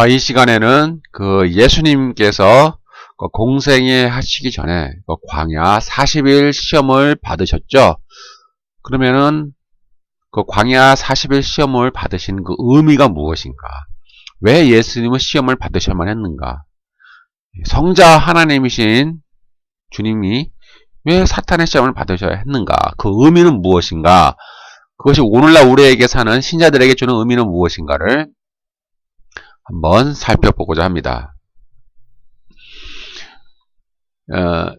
이 시간에는 예수님께서 공생애 하시기 전에 광야 40일 시험을 받으셨죠. 그러면은 광야 40일 시험을 받으신 그 의미가 무엇인가? 왜 예수님은 시험을 받으셔야만 했는가? 성자 하나님이신 주님이 왜 사탄의 시험을 받으셔야 했는가? 그 의미는 무엇인가? 그것이 오늘날 우리에게 사는 신자들에게 주는 의미는 무엇인가를 한번 살펴보고자 합니다.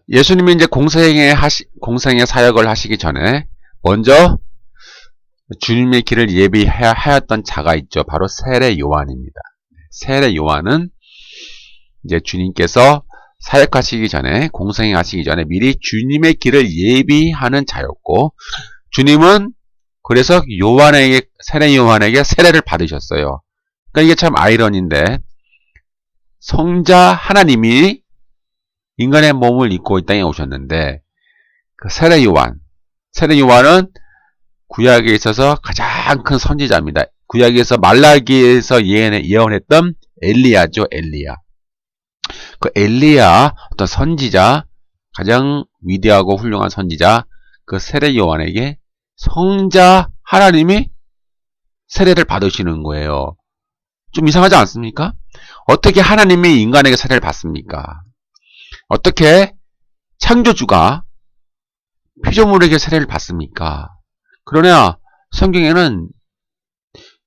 예수님이 이제 공생의 사역을 하시기 전에 먼저 주님의 길을 예비하였던 자가 있죠. 바로 세례 요한입니다. 세례 요한은 이제 주님께서 사역하시기 전에, 공생하시기 전에 미리 주님의 길을 예비하는 자였고, 주님은 그래서 세례 요한에게 세례를 받으셨어요. 그러니까 이게 참 아이러니인데, 성자 하나님이 인간의 몸을 입고 이 땅에 오셨는데, 그 세례 요한은 구약에 있어서 가장 큰 선지자입니다. 구약에서 말라기에서 예언했던 엘리야죠, 엘리야. 그 엘리야, 어떤 선지자, 가장 위대하고 훌륭한 선지자, 그 세례 요한에게 성자 하나님이 세례를 받으시는 거예요. 좀 이상하지 않습니까? 어떻게 하나님이 인간에게 세례를 받습니까? 어떻게 창조주가 피조물에게 세례를 받습니까? 그러나 성경에는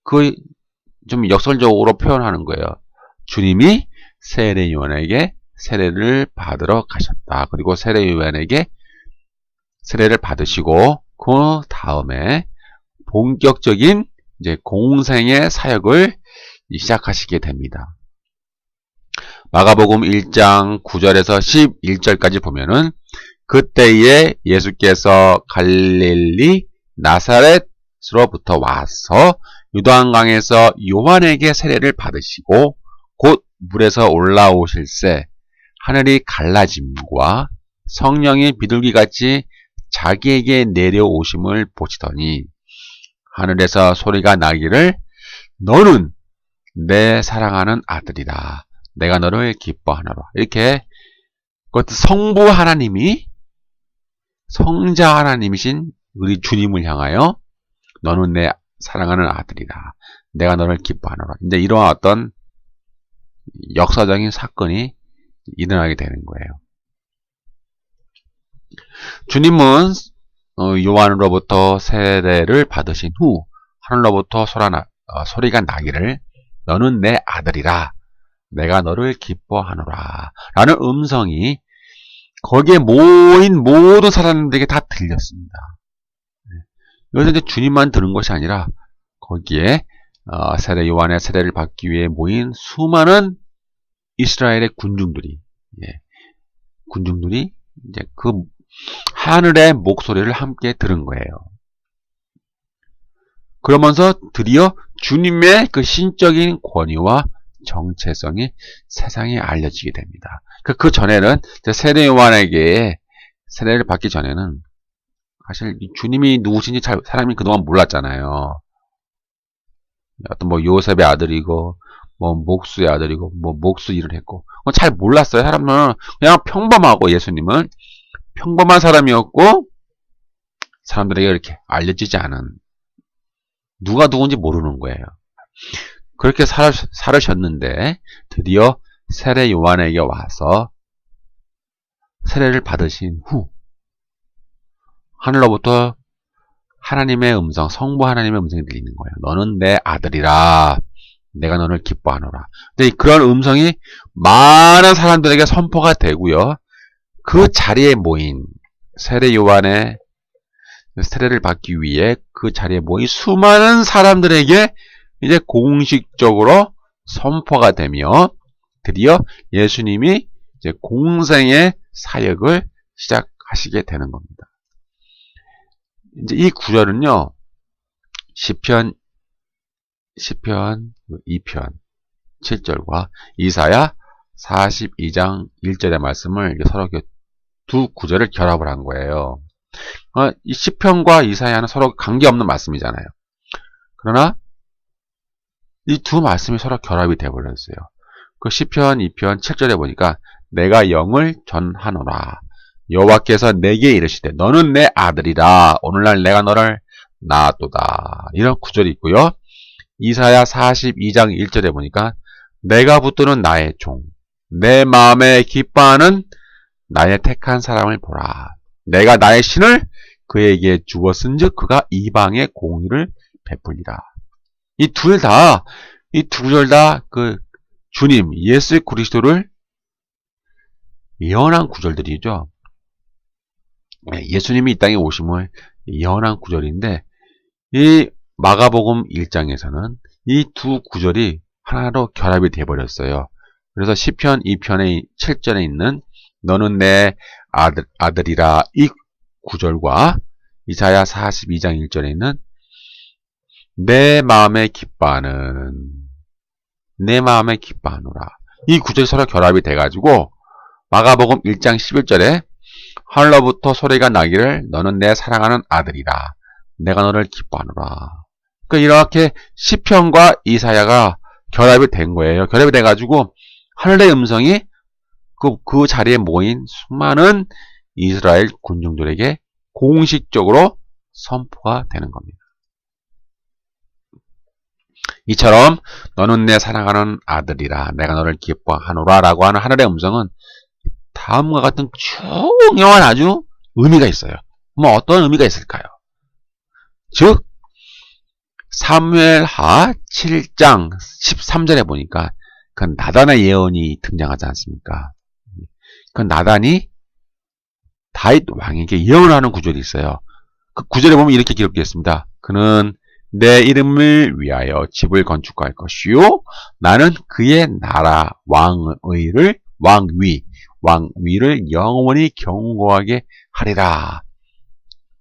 그 좀 역설적으로 표현하는 거예요. 주님이 세례 요한에게 세례를 받으러 가셨다. 그리고 세례 요한에게 세례를 받으시고 그 다음에 본격적인 이제 공생의 사역을 시작하시게 됩니다. 마가복음 1장 9절에서 11절까지 보면은 그때에 예수께서 갈릴리 나사렛으로부터 와서 유다강에서 요한에게 세례를 받으시고 곧 물에서 올라오실새 하늘이 갈라짐과 성령이 비둘기같이 자기에게 내려오심을 보시더니 하늘에서 소리가 나기를 너는 내 사랑하는 아들이다. 내가 너를 기뻐하노라. 이렇게 그것도 성부 하나님이 성자 하나님이신 우리 주님을 향하여 너는 내 사랑하는 아들이다. 내가 너를 기뻐하노라. 이제 이러한 어떤 역사적인 사건이 일어나게 되는 거예요. 주님은 요한으로부터 세례를 받으신 후 하늘로부터 소리가 나기를 너는 내 아들이라. 내가 너를 기뻐하노라. 라는 음성이 거기에 모인 모든 사람들에게 다 들렸습니다. 여기서 이제 주님만 들은 것이 아니라 거기에 세례 요한의 세례를 받기 위해 모인 수많은 이스라엘의 군중들이 이제 그 하늘의 목소리를 함께 들은 거예요. 그러면서 드디어 주님의 그 신적인 권위와 정체성이 세상에 알려지게 됩니다. 그 전에는 세례 요한에게 세례를 받기 전에는 사실 주님이 누구신지 사람이 그동안 몰랐잖아요. 어떤 요셉의 아들이고 목수의 아들이고 목수 일을 했고 잘 몰랐어요. 사람은 그냥 평범하고 예수님은 평범한 사람이었고 사람들에게 이렇게 알려지지 않은 누가 누군지 모르는 거예요. 그렇게 살으셨는데 드디어 세례 요한에게 와서 세례를 받으신 후 하늘로부터 하나님의 음성, 성부 하나님의 음성이 들리는 거예요. 너는 내 아들이라. 내가 너를 기뻐하노라. 근데 그런 음성이 많은 사람들에게 선포가 되고요. 그 자리에 모인 세례 요한의 세례를 받기 위해 그 자리에 모인 수많은 사람들에게 이제 공식적으로 선포가 되며 드디어 예수님이 이제 공생의 사역을 시작하시게 되는 겁니다. 이제 이 구절은요, 시편 2편 7절과 이사야 42장 1절의 말씀을 서로 두 구절을 결합을 한 거예요. 이 시편과 이사야는 서로 관계없는 말씀이잖아요. 그러나 이 두 말씀이 서로 결합이 되어버렸어요. 그 시편 2편 7절에 보니까 내가 영을 전하노라. 여호와께서 내게 이르시되 너는 내 아들이라. 오늘날 내가 너를 낳았도다. 이런 구절이 있고요. 이사야 42장 1절에 보니까 내가 붙드는 나의 종, 내 마음에 기뻐하는 나의 택한 사람을 보라. 내가 나의 신을 그에게 주었은즉 그가 이방의 공의를 베풀리라. 이 두 구절 다 그 주님 예수 그리스도를 예언한 구절들이죠. 예수님이 이 땅에 오심을 예언한 구절인데 이 마가복음 1장에서는 이 두 구절이 하나로 결합이 되어버렸어요. 그래서 시편 2편의 7절에 있는 너는 내 아들이라 이 구절과 이사야 42장 1절에 있는 내 마음에 기뻐하는 내 마음에 기뻐하노라. 이 구절이 서로 결합이 돼가지고 마가복음 1장 11절에 하늘로부터 소리가 나기를 너는 내 사랑하는 아들이라. 내가 너를 기뻐하노라. 그러니까 이렇게 시편과 이사야가 결합이 된 거예요. 결합이 돼가지고 하늘의 음성이 그 자리에 모인 수많은 이스라엘 군중들에게 공식적으로 선포가 되는 겁니다. 이처럼 너는 내 사랑하는 아들이라 내가 너를 기뻐하노라 라고 하는 하늘의 음성은 다음과 같은 중요한 아주 의미가 있어요. 뭐 어떤 의미가 있을까요? 즉 사무엘하 7장 13절에 보니까 그 나단의 예언이 등장하지 않습니까? 그 나단이 다윗 왕에게 예언하는 구절이 있어요. 그 구절에 보면 이렇게 기록되어 있습니다. 그는 내 이름을 위하여 집을 건축할 것이요 나는 그의 나라 왕위를 영원히 견고하게 하리라.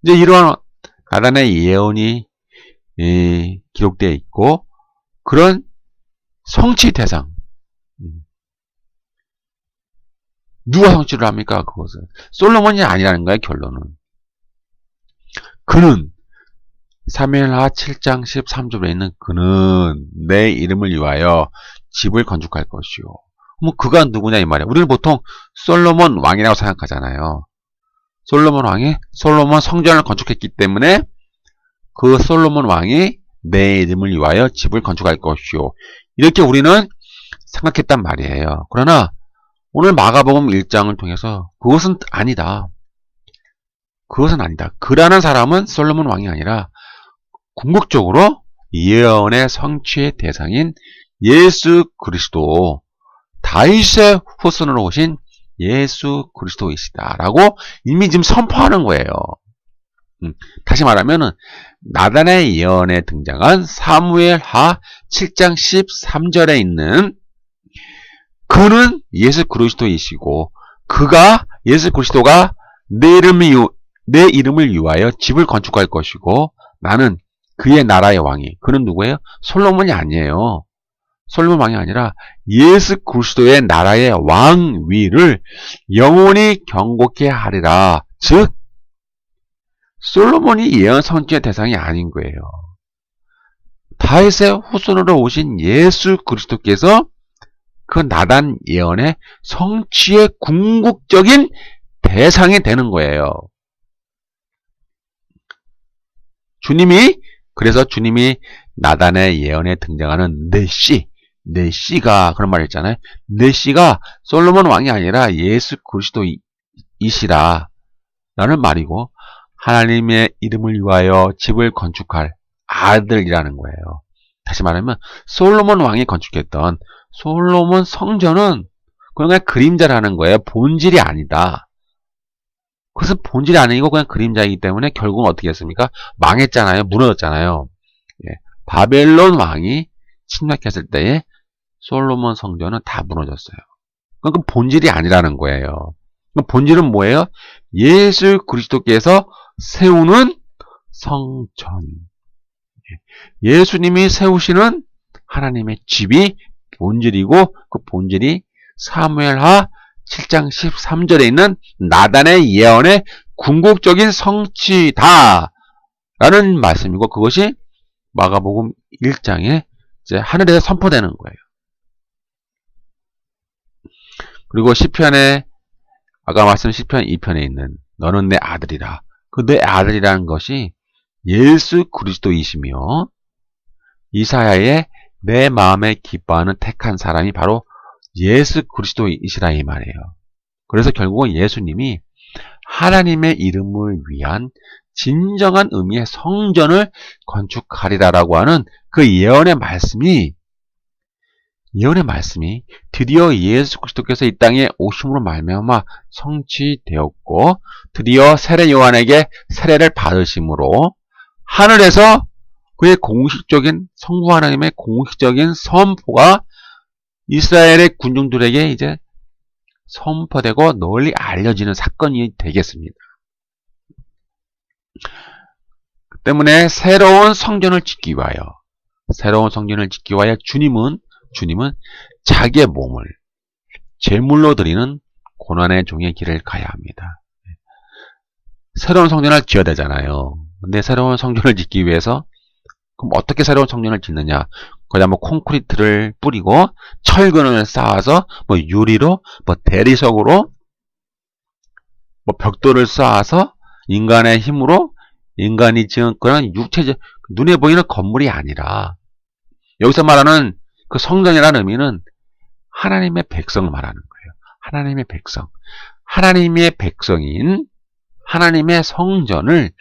이제 이러한 나단의 예언이 기록되어 있고 그런 성취 대상 누가 성취를 합니까? 그것은 솔로몬이 아니라는 거예요. 결론은 그는 사무엘하 7장 13절에 있는 그는 내 이름을 위하여 집을 건축할 것이요. 그럼 그가 누구냐 이 말이에요. 우리는 보통 솔로몬 왕이라고 생각하잖아요. 솔로몬 성전을 건축했기 때문에 그 솔로몬 왕이 내 이름을 위하여 집을 건축할 것이요. 이렇게 우리는 생각했단 말이에요. 그러나 오늘 마가복음 1장을 통해서 그것은 아니다. 그라는 사람은 솔로몬 왕이 아니라 궁극적으로 예언의 성취의 대상인 예수 그리스도, 다윗의 후손으로 오신 예수 그리스도이시다라고 이미 지금 선포하는 거예요. 다시 말하면 나단의 예언에 등장한 사무엘하 7장 13절에 있는 그는 예수 그리스도이시고 예수 그리스도가 내 이름을 위하여 집을 건축할 것이고 나는 그의 나라의 왕이. 그는 누구예요? 솔로몬이 아니에요. 솔로몬 왕이 아니라 예수 그리스도의 나라의 왕위를 영원히 견고케 하리라. 즉 솔로몬이 예언 성취의 대상이 아닌 거예요. 다윗의 후손으로 오신 예수 그리스도께서 그 나단 예언의 성취의 궁극적인 대상이 되는 거예요. 그래서 주님이 나단의 예언에 등장하는 내시가 그런 말 했잖아요. 내시가 솔로몬 왕이 아니라 예수 그리스도이시라 라는 말이고 하나님의 이름을 위하여 집을 건축할 아들이라는 거예요. 다시 말하면 솔로몬 왕이 건축했던 솔로몬 성전은 그냥 그림자라는 거예요. 본질이 아니다. 그것은 본질이 아니고 그냥 그림자이기 때문에 결국은 어떻게 했습니까? 망했잖아요. 무너졌잖아요. 바벨론 왕이 침략했을 때에 솔로몬 성전은 다 무너졌어요. 그건 본질이 아니라는 거예요. 본질은 뭐예요? 예수 그리스도께서 세우는 성전. 예수님이 세우시는 하나님의 집이 본질이고 그 본질이 사무엘하 7장 13절에 있는 나단의 예언의 궁극적인 성취다 라는 말씀이고 그것이 마가복음 1장의 이제 하늘에서 선포되는 거예요. 그리고 시편에 아까 말씀 시편 2편에 있는 너는 내 아들이라. 그 내 아들이라는 것이 예수 그리스도이시며 이사야의 내 마음에 기뻐하는 택한 사람이 바로 예수 그리스도이시라 이 말이에요. 그래서 결국은 예수님이 하나님의 이름을 위한 진정한 의미의 성전을 건축하리라라고 하는 그 예언의 말씀이 드디어 예수 그리스도께서 이 땅에 오심으로 말미암아 성취되었고 드디어 세례 요한에게 세례를 받으심으로 하늘에서 그의 공식적인 성부 하나님의 공식적인 선포가 이스라엘의 군중들에게 이제 선포되고 널리 알려지는 사건이 되겠습니다. 그 때문에 새로운 성전을 짓기 위하여 주님은 자기의 몸을 제물로 드리는 고난의 종의 길을 가야 합니다. 새로운 성전을 지어야 되잖아요. 근데 새로운 성전을 짓기 위해서 그럼 어떻게 새로운 성전을 짓느냐? 거기다 뭐 콘크리트를 뿌리고 철근을 쌓아서 뭐 유리로 뭐 대리석으로 뭐 벽돌을 쌓아서 인간의 힘으로 인간이 지은 그런 육체적 눈에 보이는 건물이 아니라 여기서 말하는 그 성전이라는 의미는 하나님의 백성을 말하는 거예요. 하나님의 백성. 하나님의 백성인 하나님의 성전을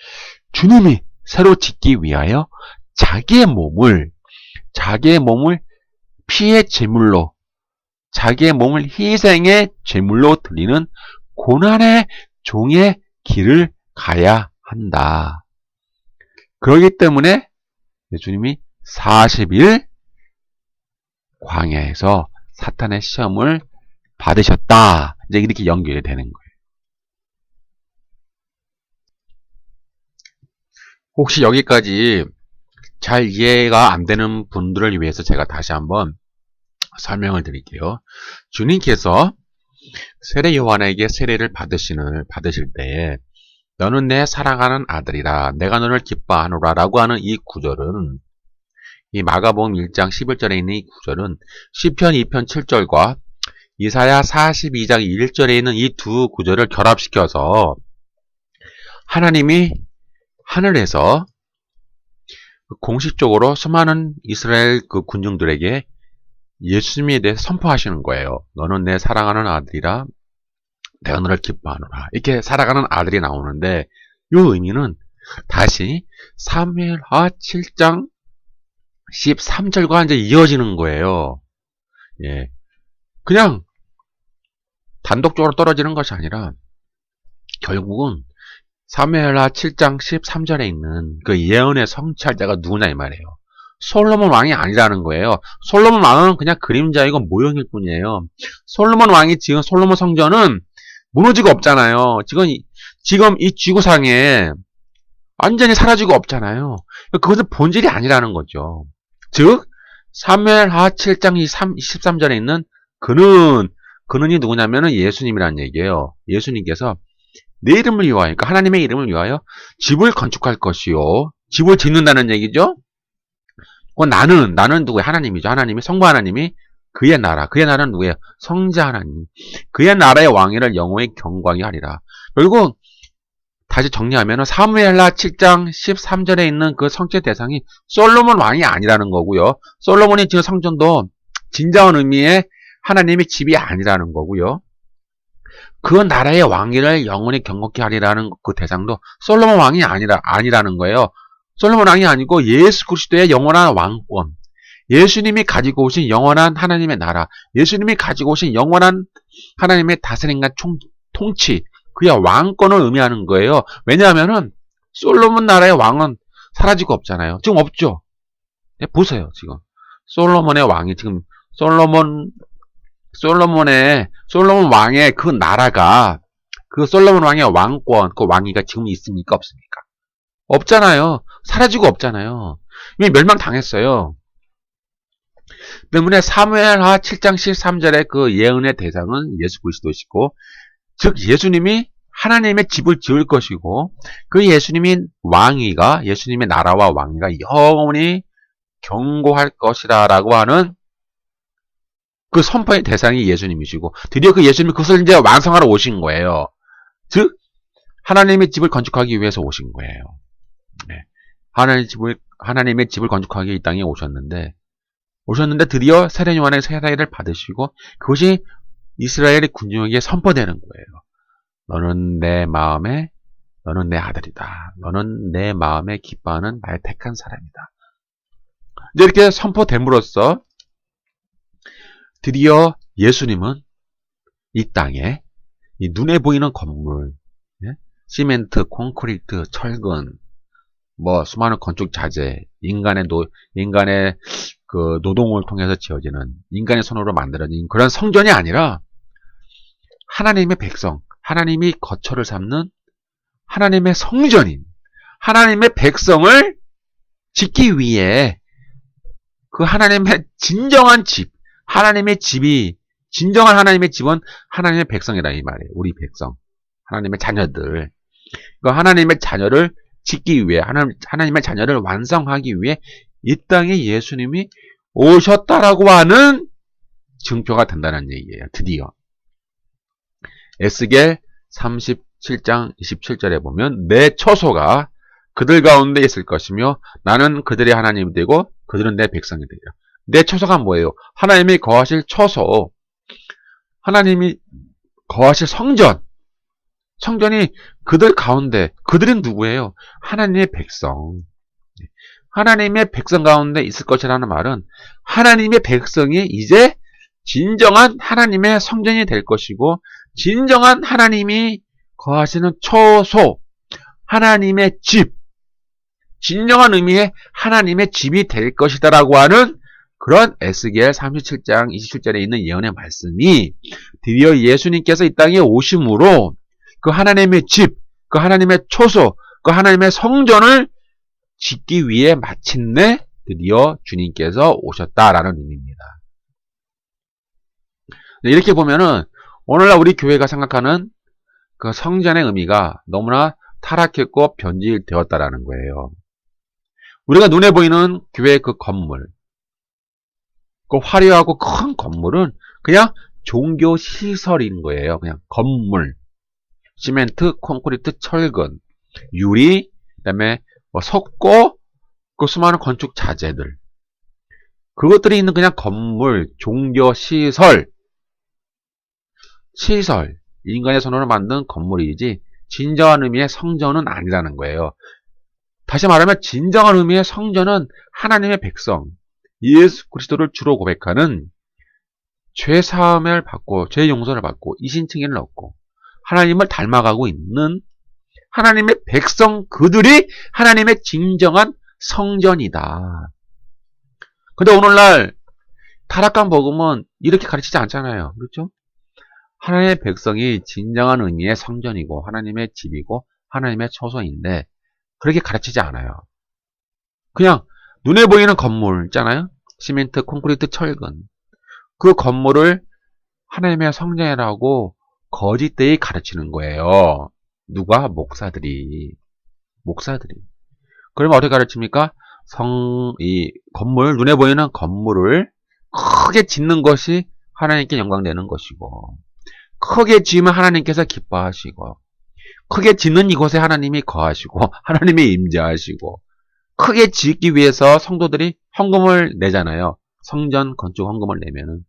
주님이 새로 짓기 위하여 자기의 몸을 피의 제물로 자기의 몸을 희생의 제물로 드리는 고난의 종의 길을 가야 한다. 그렇기 때문에 주님이 40일 광야에서 사탄의 시험을 받으셨다. 이제 이렇게 연결이 되는 거예요. 혹시 여기까지 잘 이해가 안 되는 분들을 위해서 제가 다시 한번 설명을 드릴게요. 주님께서 세례 요한에게 세례를 받으실 때에 너는 내 사랑하는 아들이라 내가 너를 기뻐하노라 라고 하는 이 구절은 이 마가복음 1장 11절에 있는 이 구절은 시편 2편 7절과 이사야 42장 1절에 있는 이 두 구절을 결합시켜서 하나님이 하늘에서 공식적으로 수많은 이스라엘 그 군중들에게 예수님에 대해 선포하시는 거예요. 너는 내 사랑하는 아들이라 내가 너를 기뻐하노라. 이렇게 살아가는 아들이 나오는데 이 의미는 다시 사무엘하 7장 13절과 이제 이어지는 거예요. 예. 그냥 단독적으로 떨어지는 것이 아니라 결국은 사무엘하 7장 13절에 있는 그 예언의 성취할 자가 누구냐 이 말이에요. 솔로몬 왕이 아니라는 거예요. 솔로몬 왕은 그냥 그림자이고 모형일 뿐이에요. 솔로몬 왕이 지은 솔로몬 성전은 무너지고 없잖아요. 지금 이 지구상에 완전히 사라지고 없잖아요. 그것은 본질이 아니라는 거죠. 즉 사무엘하 7장 23절에 있는 그는이 누구냐면은 예수님이라는 얘기예요. 예수님께서 내 이름을 위하여, 그러니까 하나님의 이름을 위하여 집을 건축할 것이요. 집을 짓는다는 얘기죠. 나는 누구예요? 하나님이죠. 하나님이 성부 하나님이 그의 나라는 누구예요? 성자 하나님. 그의 나라의 왕위를 영원히 경광히 하리라. 결국 다시 정리하면 사무엘하 7장 13절에 있는 그 성취 대상이 솔로몬 왕이 아니라는 거고요. 솔로몬이 지은 성전도 진정한 의미의 하나님의 집이 아니라는 거고요. 그 나라의 왕위를 영원히 경고케 하리라는 그 대상도 솔로몬 왕이 아니라는 거예요. 솔로몬 왕이 아니고 예수 그리스도의 영원한 왕권, 예수님이 가지고 오신 영원한 하나님의 나라, 예수님이 가지고 오신 영원한 하나님의 다스림과 통치, 그의 왕권을 의미하는 거예요. 왜냐하면은 솔로몬 나라의 왕은 사라지고 없잖아요. 지금 없죠. 네, 보세요. 지금 솔로몬의 왕이 지금 솔로몬 왕의 그 나라가 그 솔로몬 왕의 왕권, 그 왕위가 지금 있습니까? 없습니까? 없잖아요. 사라지고 없잖아요. 이미 멸망당했어요. 때문에 사무엘하 7장 13절의 그 예언의 대상은 예수 그리스도시고, 즉 예수님이 하나님의 집을 지을 것이고, 그 예수님의 나라와 왕위가 영원히 경고할 것이다 라고 하는 그 선포의 대상이 예수님이시고 드디어 그 예수님이 그것을 이제 완성하러 오신 거예요. 즉 하나님의 집을 건축하기 위해서 오신 거예요. 네. 하나님의 집을 건축하기 위해 이 땅에 오셨는데 드디어 세례 요한의 세례를 받으시고 그것이 이스라엘의 군중에게 선포되는 거예요. 너는 내 아들이다. 너는 내 마음에 기뻐하는 나의 택한 사람이다. 이제 이렇게 선포됨으로써 드디어 예수님은 이 땅에 이 눈에 보이는 건물, 시멘트, 콘크리트, 철근, 수많은 건축 자재, 인간의 그 노동을 통해서 지어지는 인간의 손으로 만들어진 그런 성전이 아니라 하나님의 백성, 하나님이 거처를 삼는 하나님의 성전인 하나님의 백성을 짓기 위해 그 하나님의 진정한 집, 하나님의 집이 진정한 하나님의 집은 하나님의 백성이라 이 말이에요. 우리 백성, 하나님의 자녀들. 그 하나님의 자녀를 짓기 위해 하나님의 자녀를 완성하기 위해 이 땅에 예수님이 오셨다라고 하는 증표가 된다는 얘기예요. 드디어 에스겔 37장 27절에 보면 내 처소가 그들 가운데 있을 것이며 나는 그들의 하나님이 되고 그들은 내 백성이 되리라. 내 처소가 뭐예요? 하나님이 거하실 처소, 하나님이 거하실 성전이 그들 가운데, 그들은 누구예요? 하나님의 백성. 하나님의 백성 가운데 있을 것이라는 말은 하나님의 백성이 이제 진정한 하나님의 성전이 될 것이고 진정한 하나님이 거하시는 처소, 하나님의 집, 진정한 의미의 하나님의 집이 될 것이다라고 하는 그런 에스겔 37장 27절에 있는 예언의 말씀이 드디어 예수님께서 이 땅에 오심으로 그 하나님의 집, 그 하나님의 초소, 그 하나님의 성전을 짓기 위해 마침내 드디어 주님께서 오셨다라는 의미입니다. 이렇게 보면은 오늘날 우리 교회가 생각하는 그 성전의 의미가 너무나 타락했고 변질되었다라는 거예요. 우리가 눈에 보이는 교회 그 건물, 그 화려하고 큰 건물은 그냥 종교 시설인 거예요. 그냥 건물, 시멘트, 콘크리트, 철근, 유리, 그다음에 석고, 그 수많은 건축 자재들, 그것들이 있는 그냥 건물, 종교 시설, 인간의 손으로 만든 건물이지 진정한 의미의 성전은 아니라는 거예요. 다시 말하면 진정한 의미의 성전은 하나님의 백성, 예수 그리스도를 주로 고백하는 죄 사함을 받고 죄 용서를 받고 이신칭의를 얻고 하나님을 닮아가고 있는 하나님의 백성, 그들이 하나님의 진정한 성전이다. 근데 오늘날 타락한 복음은 이렇게 가르치지 않잖아요. 그렇죠? 하나님의 백성이 진정한 의미의 성전이고 하나님의 집이고 하나님의 처소인데 그렇게 가르치지 않아요. 그냥 눈에 보이는 건물 있잖아요. 시멘트, 콘크리트, 철근. 그 건물을 하나님의 성전이라고 거짓되이 가르치는 거예요. 누가? 목사들이. 그러면 어떻게 가르칩니까? 이 건물, 눈에 보이는 건물을 크게 짓는 것이 하나님께 영광되는 것이고, 크게 지으면 하나님께서 기뻐하시고, 크게 짓는 이곳에 하나님이 거하시고, 하나님이 임재하시고, 크게 짓기 위해서 성도들이 헌금을 내잖아요. 성전 건축 헌금을 내면은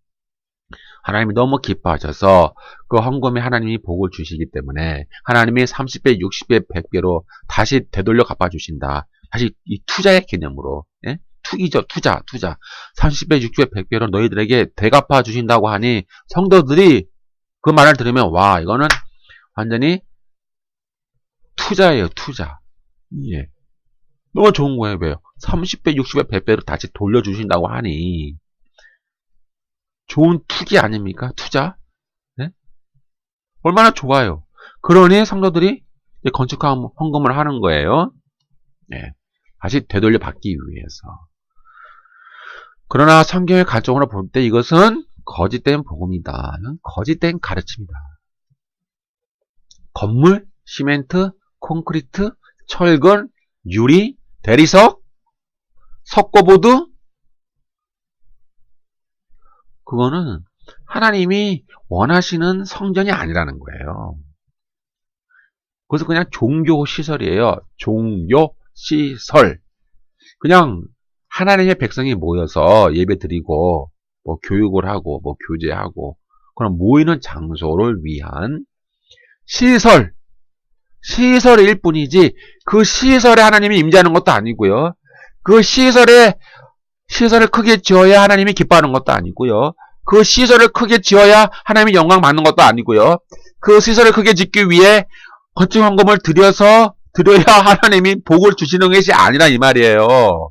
하나님이 너무 기뻐하셔서 그 헌금에 하나님이 복을 주시기 때문에 하나님이 30배, 60배, 100배로 다시 되돌려 갚아주신다. 다시 이 투자의 개념으로, 예? 투기죠, 투자. 30배, 60배, 100배로 너희들에게 되갚아 주신다고 하니 성도들이 그 말을 들으면 와, 이거는 완전히 투자예요, 투자. 예. 너무 좋은 거예요. 왜요? 30배, 60배, 100배로 다시 돌려주신다고 하니 좋은 투기 아닙니까? 투자? 네? 얼마나 좋아요. 그러니 성도들이 건축 헌금을 하는 거예요. 네. 다시 되돌려 받기 위해서. 그러나 성경의 관점으로 볼 때 이것은 거짓된 복음이다. 거짓된 가르침이다. 건물, 시멘트, 콘크리트, 철근, 유리, 대리석, 석고보드, 그거는 하나님이 원하시는 성전이 아니라는 거예요. 그것은 그냥 종교시설이에요. 종교시설. 그냥 하나님의 백성이 모여서 예배 드리고, 뭐 교육을 하고, 뭐 교제하고, 그런 모이는 장소를 위한 시설. 시설일 뿐이지, 그 시설에 하나님이 임재하는 것도 아니고요. 그 시설을 크게 지어야 하나님이 기뻐하는 것도 아니고요. 그 시설을 크게 지어야 하나님이 영광 받는 것도 아니고요. 그 시설을 크게 짓기 위해 건축헌금을 드려야 하나님이 복을 주시는 것이 아니라 이 말이에요.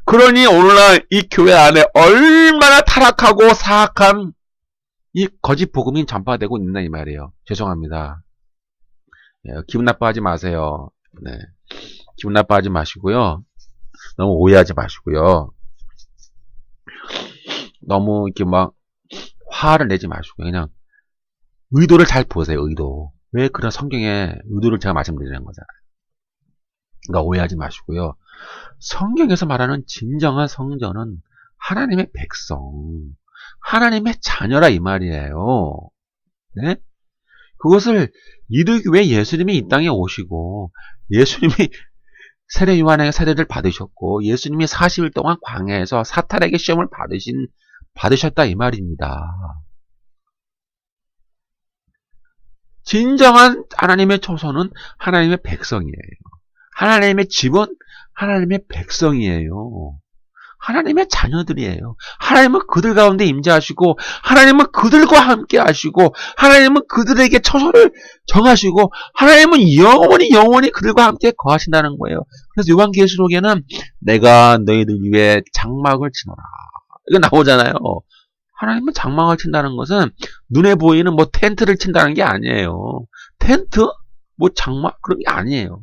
그러니 오늘날 이 교회 안에 얼마나 타락하고 사악한 이 거짓 복음이 전파되고 있나 이 말이에요. 죄송합니다. 기분 나빠하지 마세요. 네. 기분 나빠하지 마시고요. 너무 오해하지 마시고요. 너무 이렇게 막 화를 내지 마시고 그냥 의도를 잘 보세요. 의도. 왜 그런 성경의 의도를 제가 말씀드리는 거잖아요. 그러니까 오해하지 마시고요. 성경에서 말하는 진정한 성전은 하나님의 백성, 하나님의 자녀라 이 말이에요. 네? 그것을 이루기 위해 예수님이 이 땅에 오시고 예수님이 세례 요한에게 세례를 받으셨고 예수님이 40일 동안 광야에서 사탄에게 시험을 받으셨다 이 말입니다. 진정한 하나님의 초소는 하나님의 백성이에요. 하나님의 집은 하나님의 백성이에요. 하나님의 자녀들이에요. 하나님은 그들 가운데 임재하시고 하나님은 그들과 함께 하시고 하나님은 그들에게 처소를 정하시고 하나님은 영원히 그들과 함께 거하신다는 거예요. 그래서 요한계시록에는 내가 너희들 위해 장막을 치노라. 이거 나오잖아요. 하나님은 장막을 친다는 것은 눈에 보이는 뭐 텐트를 친다는 게 아니에요. 텐트? 뭐 장막? 그런 게 아니에요.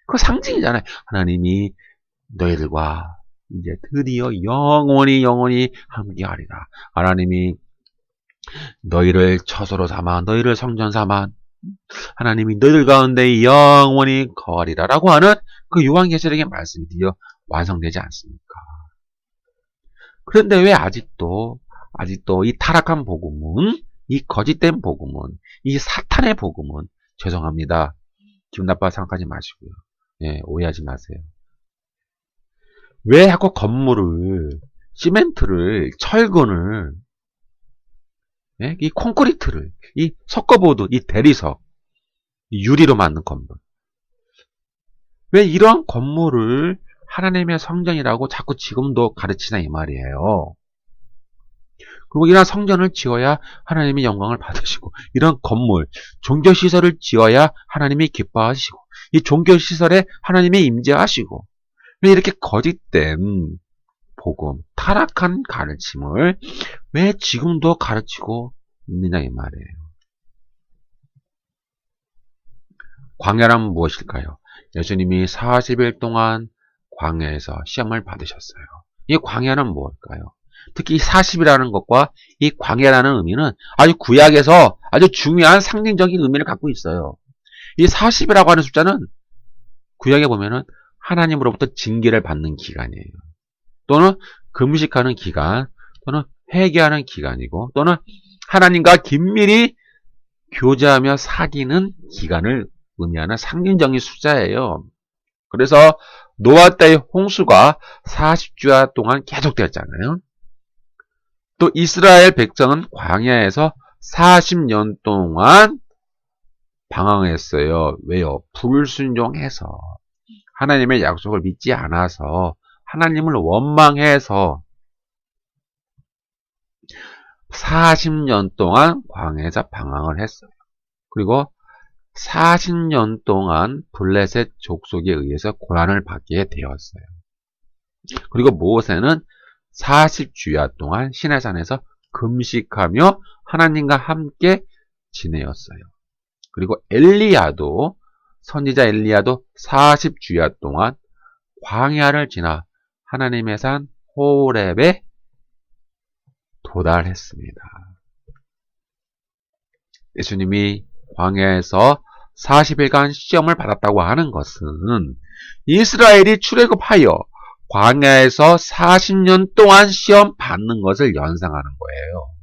그거 상징이잖아요. 하나님이 너희들과 이제 드디어 영원히 함께하리라. 하나님이 너희를 처소로 삼아 너희를 성전 삼아 하나님이 너희들 가운데 영원히 거하리라 라고 하는 그 요한계시록의 말씀이 드디어 완성되지 않습니까? 그런데 왜 아직도 이 타락한 복음은, 이 거짓된 복음은, 이 사탄의 복음은, 죄송합니다. 기분 나빠 생각하지 마시고요. 예, 오해하지 마세요. 왜 자꾸 건물을, 시멘트를, 철근을, 예? 이 콘크리트를, 이 석고보드, 이 대리석, 이 유리로 만든 건물. 왜 이런 건물을 하나님의 성전이라고 자꾸 지금도 가르치나 이 말이에요. 그리고 이런 성전을 지어야 하나님이 영광을 받으시고 이런 건물, 종교시설을 지어야 하나님이 기뻐하시고 이 종교시설에 하나님이 임재하시고 왜 이렇게 거짓된 복음, 타락한 가르침을 왜 지금도 가르치고 있느냐 이 말이에요. 광야란 무엇일까요? 예수님이 40일 동안 광야에서 시험을 받으셨어요. 이 광야는 무엇일까요? 특히 40이라는 것과 이 광야라는 의미는 아주 구약에서 아주 중요한 상징적인 의미를 갖고 있어요. 이 40이라고 하는 숫자는 구약에 보면은 하나님으로부터 징계를 받는 기간이에요. 또는 금식하는 기간, 또는 회개하는 기간이고, 또는 하나님과 긴밀히 교제하며 사귀는 기간을 의미하는 상징적인 숫자예요. 그래서 노아 때의 홍수가 40주야 동안 계속되었잖아요. 또 이스라엘 백성은 광야에서 40년 동안 방황했어요. 왜요? 불순종해서 하나님의 약속을 믿지 않아서 하나님을 원망해서 40년 동안 광야에서 방황을 했어요. 그리고 40년 동안 블레셋 족속에 의해서 고난을 받게 되었어요. 그리고 모세는 40주야 동안 시내산에서 금식하며 하나님과 함께 지내었어요. 그리고 엘리야도, 선지자 엘리야도 40주야 동안 광야를 지나 하나님의 산 호렙에 도달했습니다. 예수님이 광야에서 40일간 시험을 받았다고 하는 것은 이스라엘이 출애굽하여 광야에서 40년 동안 시험 받는 것을 연상하는 거예요.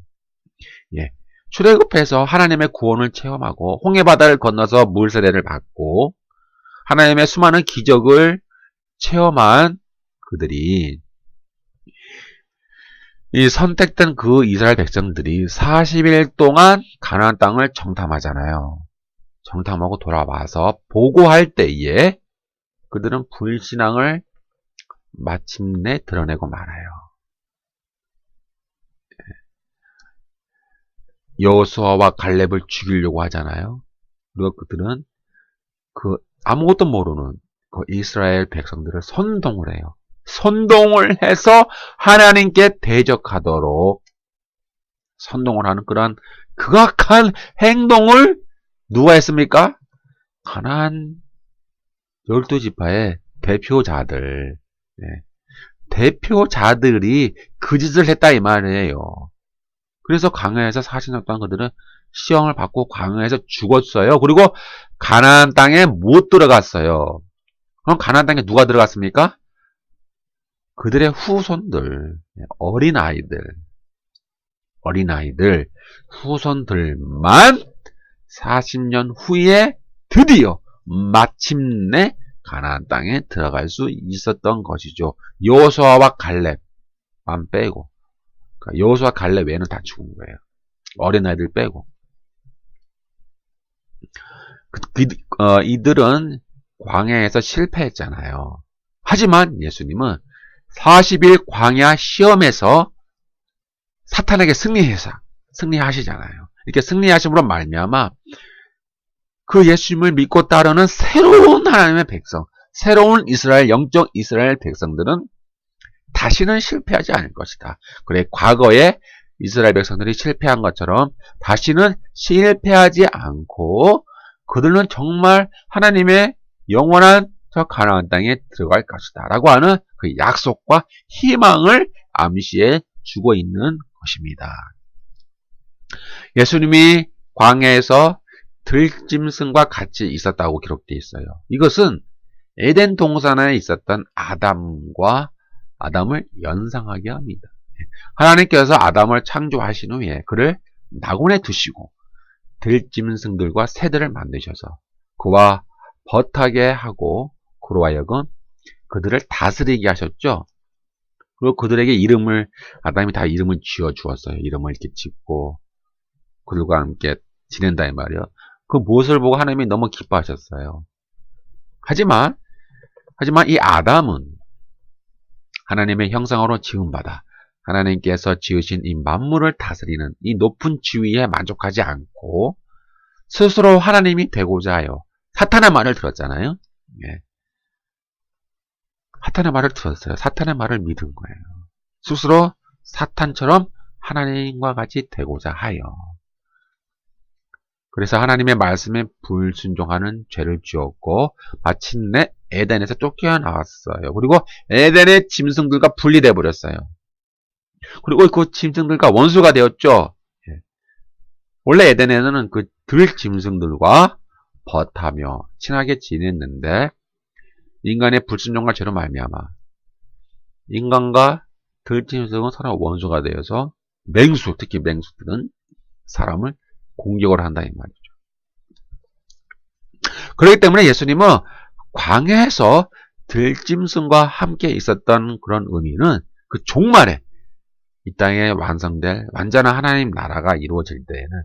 예. 출애굽해서 하나님의 구원을 체험하고 홍해바다를 건너서 물세례를 받고 하나님의 수많은 기적을 체험한 그들이 이 선택된 그 이스라엘 백성들이 40일 동안 가나안 땅을 정탐하잖아요. 정탐하고 돌아와서 보고할 때에 그들은 불신앙을 마침내 드러내고 말아요. 여호수아와 갈렙을 죽이려고 하잖아요. 그리고 그들은 그 아무것도 모르는 그 이스라엘 백성들을 선동을 해요. 선동을 해서 하나님께 대적하도록 선동을 하는 그러한 극악한 행동을 누가 했습니까? 가나안 12지파의 대표자들, 대표자들이 그 짓을 했다 이 말이에요. 그래서 광야에서 40년 동안 그들은 시험을 받고 광야에서 죽었어요. 그리고 가나안 땅에 못 들어갔어요. 그럼 가나안 땅에 누가 들어갔습니까? 그들의 후손들, 어린아이들, 후손들만 40년 후에 드디어 마침내 가나안 땅에 들어갈 수 있었던 것이죠. 여호수아와 갈렙만 빼고. 그러니까 여호수아 갈렙 외에는 다 죽은 거예요. 어린아이들 빼고. 이들은 광야에서 실패했잖아요. 하지만 예수님은 40일 광야 시험에서 사탄에게 승리하시잖아요. 이렇게 승리하심으로 말미암아 그 예수님을 믿고 따르는 새로운 하나님의 백성, 새로운 영적 이스라엘 백성들은 다시는 실패하지 않을 것이다. 그래, 과거에 이스라엘 백성들이 실패한 것처럼 다시는 실패하지 않고 그들은 정말 하나님의 영원한 저 가나안 땅에 들어갈 것이다 라고 하는 그 약속과 희망을 암시해 주고 있는 것입니다. 예수님이 광야에서 들짐승과 같이 있었다고 기록되어 있어요. 이것은 에덴 동산에 있었던 아담을 연상하게 합니다. 하나님께서 아담을 창조하신 후에 그를 낙원에 두시고 들짐승들과 새들을 만드셔서 그와 벗하게 하고 그로 하여금 그들을 다스리게 하셨죠. 그리고 그들에게 아담이 다 이름을 지어 주었어요. 이름을 이렇게 짓고 그들과 함께 지낸다 이 말이에요. 그 모습을 보고 하나님이 너무 기뻐하셨어요. 하지만 이 아담은 하나님의 형상으로 지음받아 하나님께서 지으신 이 만물을 다스리는 이 높은 지위에 만족하지 않고 스스로 하나님이 되고자 하여 사탄의 말을 들었잖아요. 예. 사탄의 말을 들었어요. 사탄의 말을 믿은 거예요. 스스로 사탄처럼 하나님과 같이 되고자 하여. 그래서 하나님의 말씀에 불순종하는 죄를 지었고 마침내 에덴에서 쫓겨나왔어요. 그리고 에덴의 짐승들과 분리돼 버렸어요. 그리고 그 짐승들과 원수가 되었죠. 원래 에덴에는 그 들짐승들과 벗하며 친하게 지냈는데 인간의 불순종과 죄로 말미암아 인간과 들짐승은 서로 원수가 되어서 특히 맹수들은 사람을 공격을 한다 이 말이죠. 그렇기 때문에 예수님은 광야에서 들짐승과 함께 있었던 그런 의미는 그 종말에 이 땅에 완성될 완전한 하나님 나라가 이루어질 때에는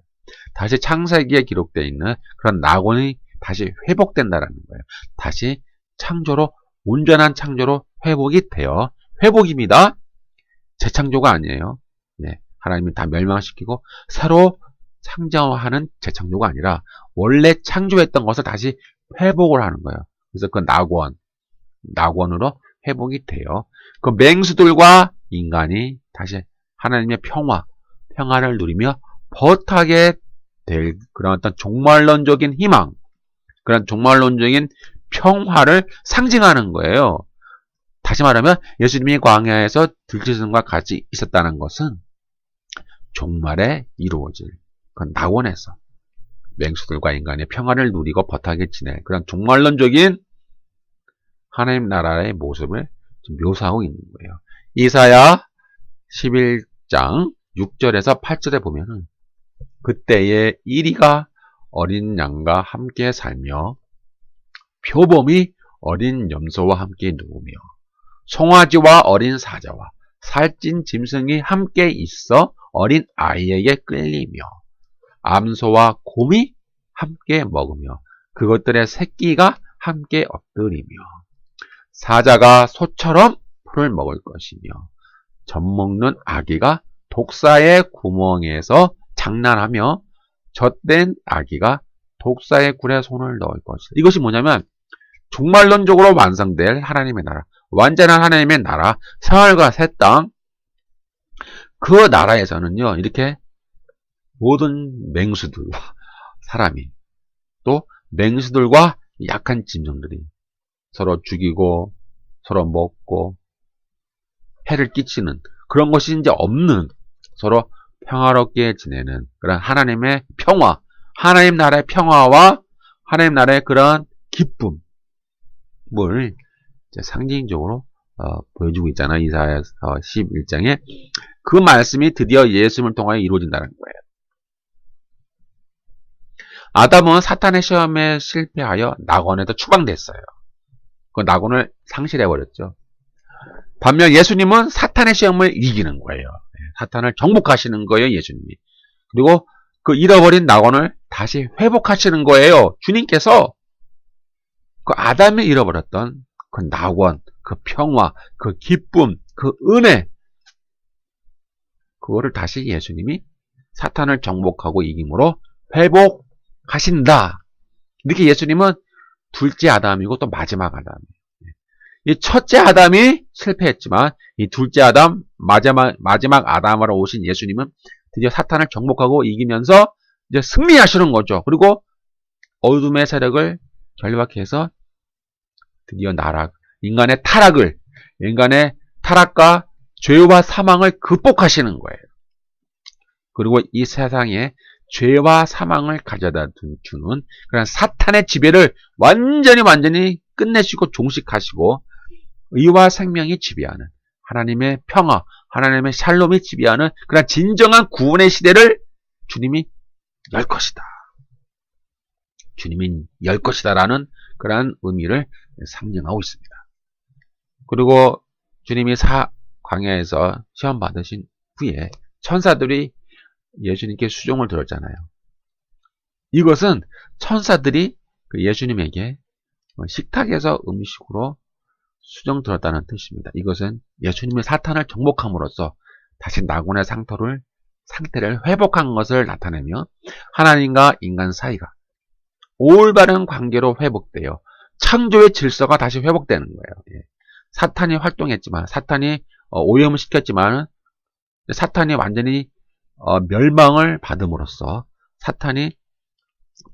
다시 창세기에 기록되어 있는 그런 낙원이 다시 회복된다라는 거예요. 다시 온전한 창조로 회복이 되어 회복입니다. 재창조가 아니에요. 하나님이 다 멸망시키고 새로 창조하는 재창조가 아니라 원래 창조했던 것을 다시 회복을 하는 거예요. 그래서 그 낙원으로 회복이 돼요. 그 맹수들과 인간이 다시 하나님의 평화를 누리며 벗하게 될 그런 어떤 종말론적인 희망, 그런 종말론적인 평화를 상징하는 거예요. 다시 말하면 예수님이 광야에서 들짐승과 같이 있었다는 것은 종말에 이루어질 그 낙원에서 맹수들과 인간의 평화를 누리고 벗하게 지낼 그런 종말론적인 하나님 나라의 모습을 좀 묘사하고 있는 거예요. 이사야 11장 6절에서 8절에 보면은 그때에 이리가 어린 양과 함께 살며 표범이 어린 염소와 함께 누우며 송아지와 어린 사자와 살찐 짐승이 함께 있어 어린 아이에게 끌리며 암소와 곰이 함께 먹으며 그것들의 새끼가 함께 엎드리며 사자가 소처럼 풀을 먹을 것이며 젖먹는 아기가 독사의 구멍에서 장난하며 젖된 아기가 독사의 굴에 손을 넣을 것이다. 이것이 뭐냐면 종말론적으로 완성될 하나님의 나라, 완전한 하나님의 나라, 생활과 새 땅, 그 나라에서는요, 이렇게 모든 맹수들과 사람이 또 맹수들과 약한 짐승들이 서로 죽이고 서로 먹고 해를 끼치는 그런 것이 이제 없는 서로 평화롭게 지내는 그런 하나님의 평화, 하나님 나라의 평화와 하나님 나라의 그런 기쁨을 이제 상징적으로 보여주고 있잖아요. 이사야 11장에 그 말씀이 드디어 예수님을 통하여 이루어진다는 거예요. 아담은 사탄의 시험에 실패하여 낙원에서 추방됐어요. 그 낙원을 상실해버렸죠. 반면 예수님은 사탄의 시험을 이기는 거예요. 사탄을 정복하시는 거예요, 예수님이. 그리고 그 잃어버린 낙원을 다시 회복하시는 거예요. 주님께서 그 아담이 잃어버렸던 그 낙원, 그 평화, 그 기쁨, 그 은혜, 그거를 다시 예수님이 사탄을 정복하고 이김으로 회복하신다. 이렇게 예수님은 둘째 아담이고 또 마지막 아담이에요. 이 첫째 아담이 실패했지만 이 둘째 아담, 마지막 아담으로 오신 예수님은 드디어 사탄을 정복하고 이기면서 이제 승리하시는 거죠. 그리고 어둠의 세력을 결박해서 드디어 인간의 타락과 죄와 사망을 극복하시는 거예요. 그리고 이 세상에 죄와 사망을 가져다 주는 그런 사탄의 지배를 완전히 끝내시고 종식하시고 의와 생명이 지배하는 하나님의 평화, 하나님의 샬롬이 지배하는 그런 진정한 구원의 시대를 주님이 열 것이다. 주님이 열 것이다라는 그런 의미를 상징하고 있습니다. 그리고 주님이 광야에서 시험 받으신 후에 천사들이 예수님께 수종을 들었잖아요. 이것은 천사들이 예수님에게 식탁에서 음식으로 수종 들었다는 뜻입니다. 이것은 예수님이 사탄을 정복함으로써 다시 낙원의 상태를 회복한 것을 나타내며 하나님과 인간 사이가 올바른 관계로 회복되어 창조의 질서가 다시 회복되는 거예요. 사탄이 활동했지만, 사탄이 오염을 시켰지만, 사탄이 완전히 멸망을 받음으로써 사탄이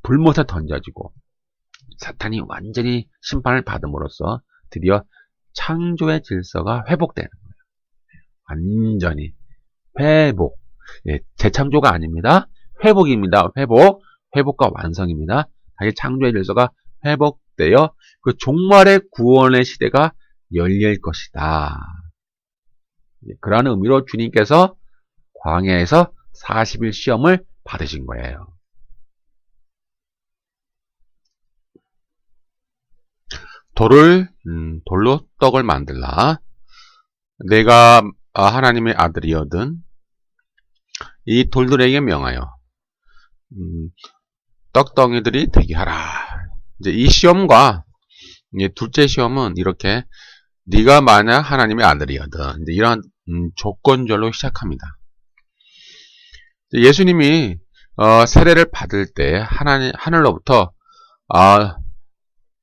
불못에 던져지고 사탄이 완전히 심판을 받음으로써 드디어 창조의 질서가 회복되는 거예요. 완전히 회복. 재창조가 아닙니다. 회복입니다. 회복과 완성입니다. 다시 창조의 질서가 회복되어 그 종말의 구원의 시대가 열릴 것이다. 그러한 의미로 주님께서 광야에서 40일 시험을 받으신 거예요. 돌로 떡을 만들라. 내가 하나님의 아들이거든. 이 돌들에게 명하여 떡덩이들이 되게 하라. 이제 이 시험과 둘째 시험은 이렇게 네가 만약 하나님의 아들이거든. 이제 이러한 조건절로 시작합니다. 예수님이 세례를 받을 때 하늘로부터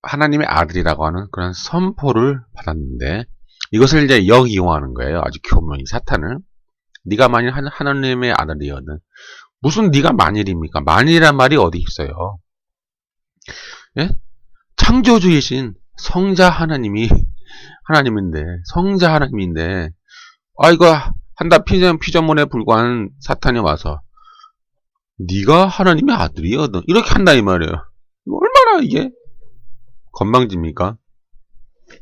하나님의 아들이라고 하는 그런 선포를 받았는데 이것을 이제 역이용하는 거예요. 아주 교묘히 사탄을. 네가 만일 하나님의 아들이거든. 무슨 네가 만일입니까? 만일이란 말이 어디 있어요? 예? 창조주이신 성자 하나님인데 성자 하나님인데 이거 한다 피조물에 불과한 사탄이 와서 네가 하나님의 아들이거든 이렇게 한다 이 말이에요. 얼마나 이게 건방집니까?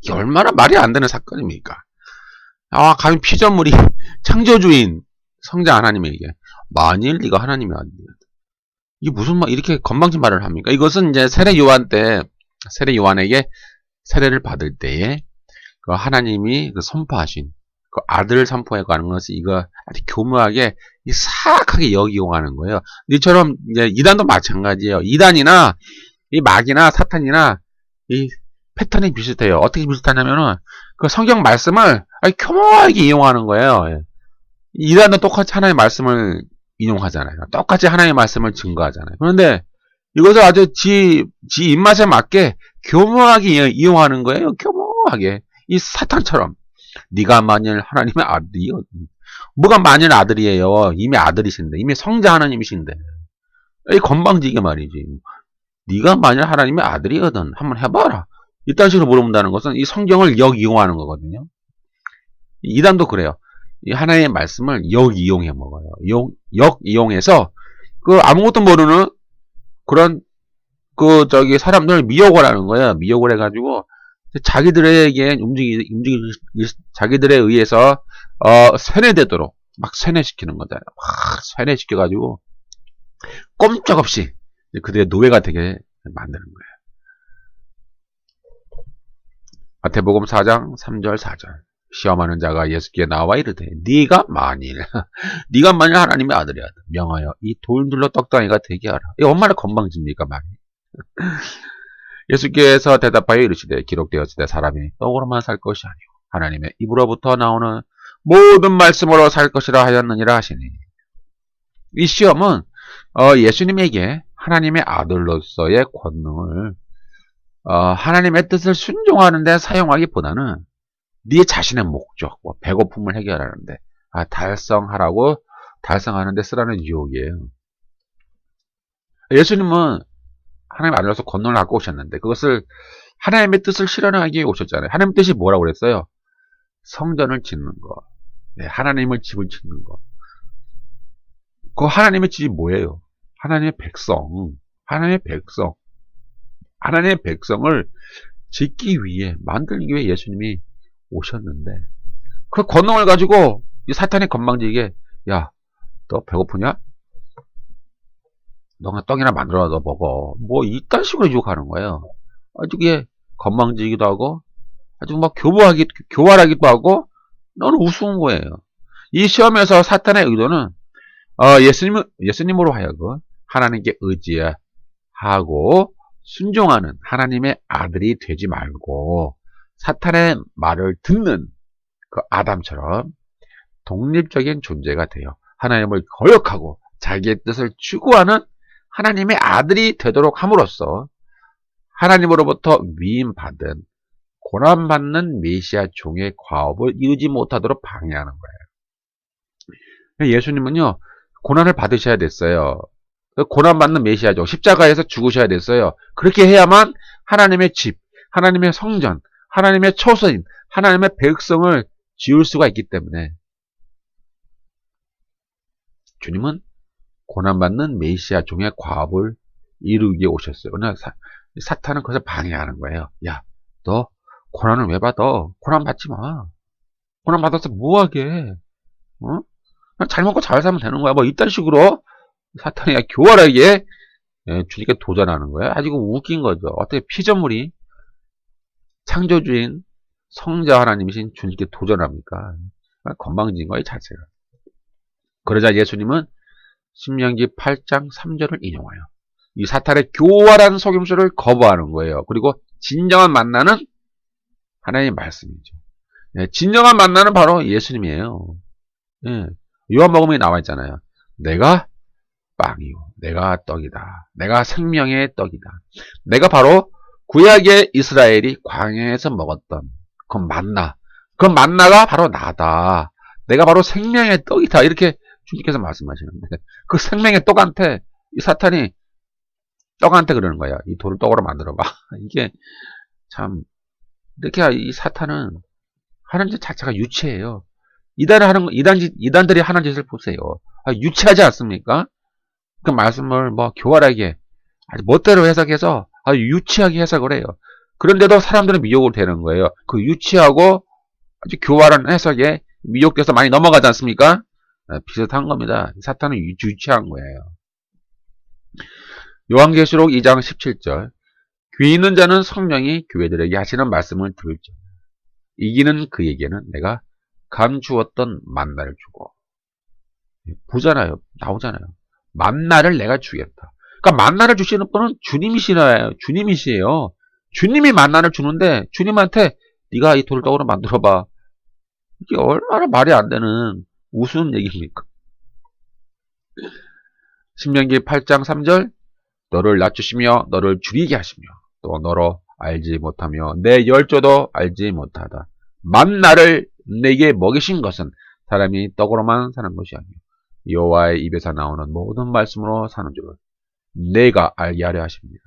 이게 얼마나 말이 안 되는 사건입니까? 감히 피조물이 창조주인 성자 하나님에게 만일 네가 하나님이 아니야. 이게 무슨 말 이렇게 건방진 말을 합니까? 이것은 이제 세례 요한에게 세례를 받을 때에 그 하나님이 그 선포하신 그 아들을 선포해 가는 것이 이거 아주 교묘하게 사악하게 역이용하는 거예요. 이처럼 이제 이단도 마찬가지예요. 이단이나 이 마귀나 사탄이나 이 패턴이 비슷해요. 어떻게 비슷하냐면은 그 성경 말씀을 아주 교묘하게 이용하는 거예요. 이단도 똑같이 하나님의 말씀을 인용하잖아요. 똑같이 하나님의 말씀을 증거하잖아요. 그런데 이것을 아주 지 입맛에 맞게 교묘하게 이용하는 거예요. 교묘하게. 이 사탄처럼. 네가 만일 하나님의 아들이요. 뭐가 만일 아들이에요. 이미 아들이신데. 이미 성자 하나님이신데. 이 건방지게 말이지. 네가 만일 하나님의 아들이거든. 한번 해봐라. 이딴 식으로 물어본다는 것은 이 성경을 역이용하는 거거든요. 이단도 그래요. 이 하나님의 말씀을 역이용해 먹어요. 역이용해서 그 아무것도 모르는 그런 사람들을 미혹을 하는 거예요. 미혹을 해가지고 자기들에게 자기들에 의해서 세뇌되도록 막 세뇌시키는 거잖아요. 막 세뇌시켜가지고 꼼짝없이 그들의 노예가 되게 만드는 거예요. 마태복음 4장 3절 4절 시험하는 자가 예수께 나와 이르되 네가 만일 하나님의 아들이야 명하여 이 돌들로 떡덩이가 되게 하라. 이 얼마나 건방집니까 말이. 예수께서 대답하여 이르시되 기록되었으되 사람이 떡으로만 살 것이 아니오 하나님의 입으로부터 나오는 모든 말씀으로 살 것이라 하였느니라 하시니. 이 시험은 예수님에게 하나님의 아들로서의 권능을 하나님의 뜻을 순종하는 데 사용하기보다는 네 자신의 목적, 배고픔을 해결하는데 달성하는 데 쓰라는 유혹이에요. 예수님은 하나님 아들로서 권능을 갖고 오셨는데 그것을 하나님의 뜻을 실현하기 위해 오셨잖아요. 하나님의 뜻이 뭐라고 그랬어요? 성전을 짓는 거, 하나님의 집을 짓는 거. 그 하나님의 집이 뭐예요? 하나님의 백성, 하나님의 백성을 짓기 위해 만들기 위해 예수님이 오셨는데 그 권능을 가지고 이 사탄이 건방지게 야, 너 배고프냐? 너가 떡이나 만들어 너 먹어. 뭐 이딴 식으로 유혹하는 거예요. 아주 이게 건방지기도 하고 아주 막 교활하기도 하고 너는 우스운 거예요. 이 시험에서 사탄의 의도는 예수님으로 하여금 하나님께 의지하고 순종하는 하나님의 아들이 되지 말고 사탄의 말을 듣는 그 아담처럼 독립적인 존재가 되어 하나님을 거역하고 자기의 뜻을 추구하는 하나님의 아들이 되도록 함으로써 하나님으로부터 위임받은 고난받는 메시아 종의 과업을 이루지 못하도록 방해하는 거예요. 예수님은요, 고난을 받으셔야 됐어요. 고난받는 메시아 종, 십자가에서 죽으셔야 됐어요. 그렇게 해야만 하나님의 집, 하나님의 성전, 하나님의 초소인, 하나님의 백성을 지을 수가 있기 때문에 주님은 고난받는 메시아 종의 과업을 이루기 위해 오셨어요. 그러나 사탄은 그것을 방해하는 거예요. 야, 너 고난을 왜 받아? 고난 받지 마. 고난 받아서 뭐하게? 잘 먹고 잘 살면 되는 거야. 뭐 이딴 식으로 사탄이 교활하게 주님께 도전하는 거예요. 아주 웃긴 거죠. 어떻게 피조물이 창조주인 성자 하나님이신 주님께 도전합니까? 건방진 거예요, 자체가. 그러자 예수님은 신명기 8장 3절을 인용하여 이 사탄의 교활한 속임수를 거부하는 거예요. 그리고 진정한 만나는 하나님의 말씀이죠. 진정한 만나는 바로 예수님이에요. 요한복음에 나와 있잖아요. 내가 빵이요, 내가 떡이다, 내가 생명의 떡이다. 내가 바로 구약의 이스라엘이 광야에서 먹었던 그 만나가 바로 나다. 내가 바로 생명의 떡이다. 이렇게 주님께서 말씀하시는데 그 생명의 떡한테 이 사탄이 떡한테 그러는 거야. 이 돌을 떡으로 만들어봐. 이게 참 이렇게 이 사탄은 하는 짓 자체가 유치해요. 이단들이 하는 짓을 보세요. 유치하지 않습니까? 그 말씀을 뭐 교활하게 아주 멋대로 해석해서 아주 유치하게 해석을 해요. 그런데도 사람들은 미혹을 되는 거예요. 그 유치하고 아주 교활한 해석에 미혹돼서 많이 넘어가지 않습니까? 비슷한 겁니다. 사탄은 유치한 거예요. 요한계시록 2장 17절 귀 있는 자는 성령이 교회들에게 하시는 말씀을 들을지어다. 이기는 그에게는 내가 감추었던 만나를 주고 보잖아요. 나오잖아요. 만나를 내가 주겠다. 그러니까 만나를 주시는 분은 주님이시나요? 주님이시에요. 주님이 만나를 주는데 주님한테 네가 이 돌을 떡으로 만들어봐. 이게 얼마나 말이 안 되는 우스운 얘기입니까? 신명기 8장 3절 너를 낮추시며 너를 줄이게 하시며 또 너로 알지 못하며 내 열조도 알지 못하다. 만나를 내게 먹이신 것은 사람이 떡으로만 사는 것이 아니요 여호와의 입에서 나오는 모든 말씀으로 사는 줄을 내가 알게 하려 하십니다.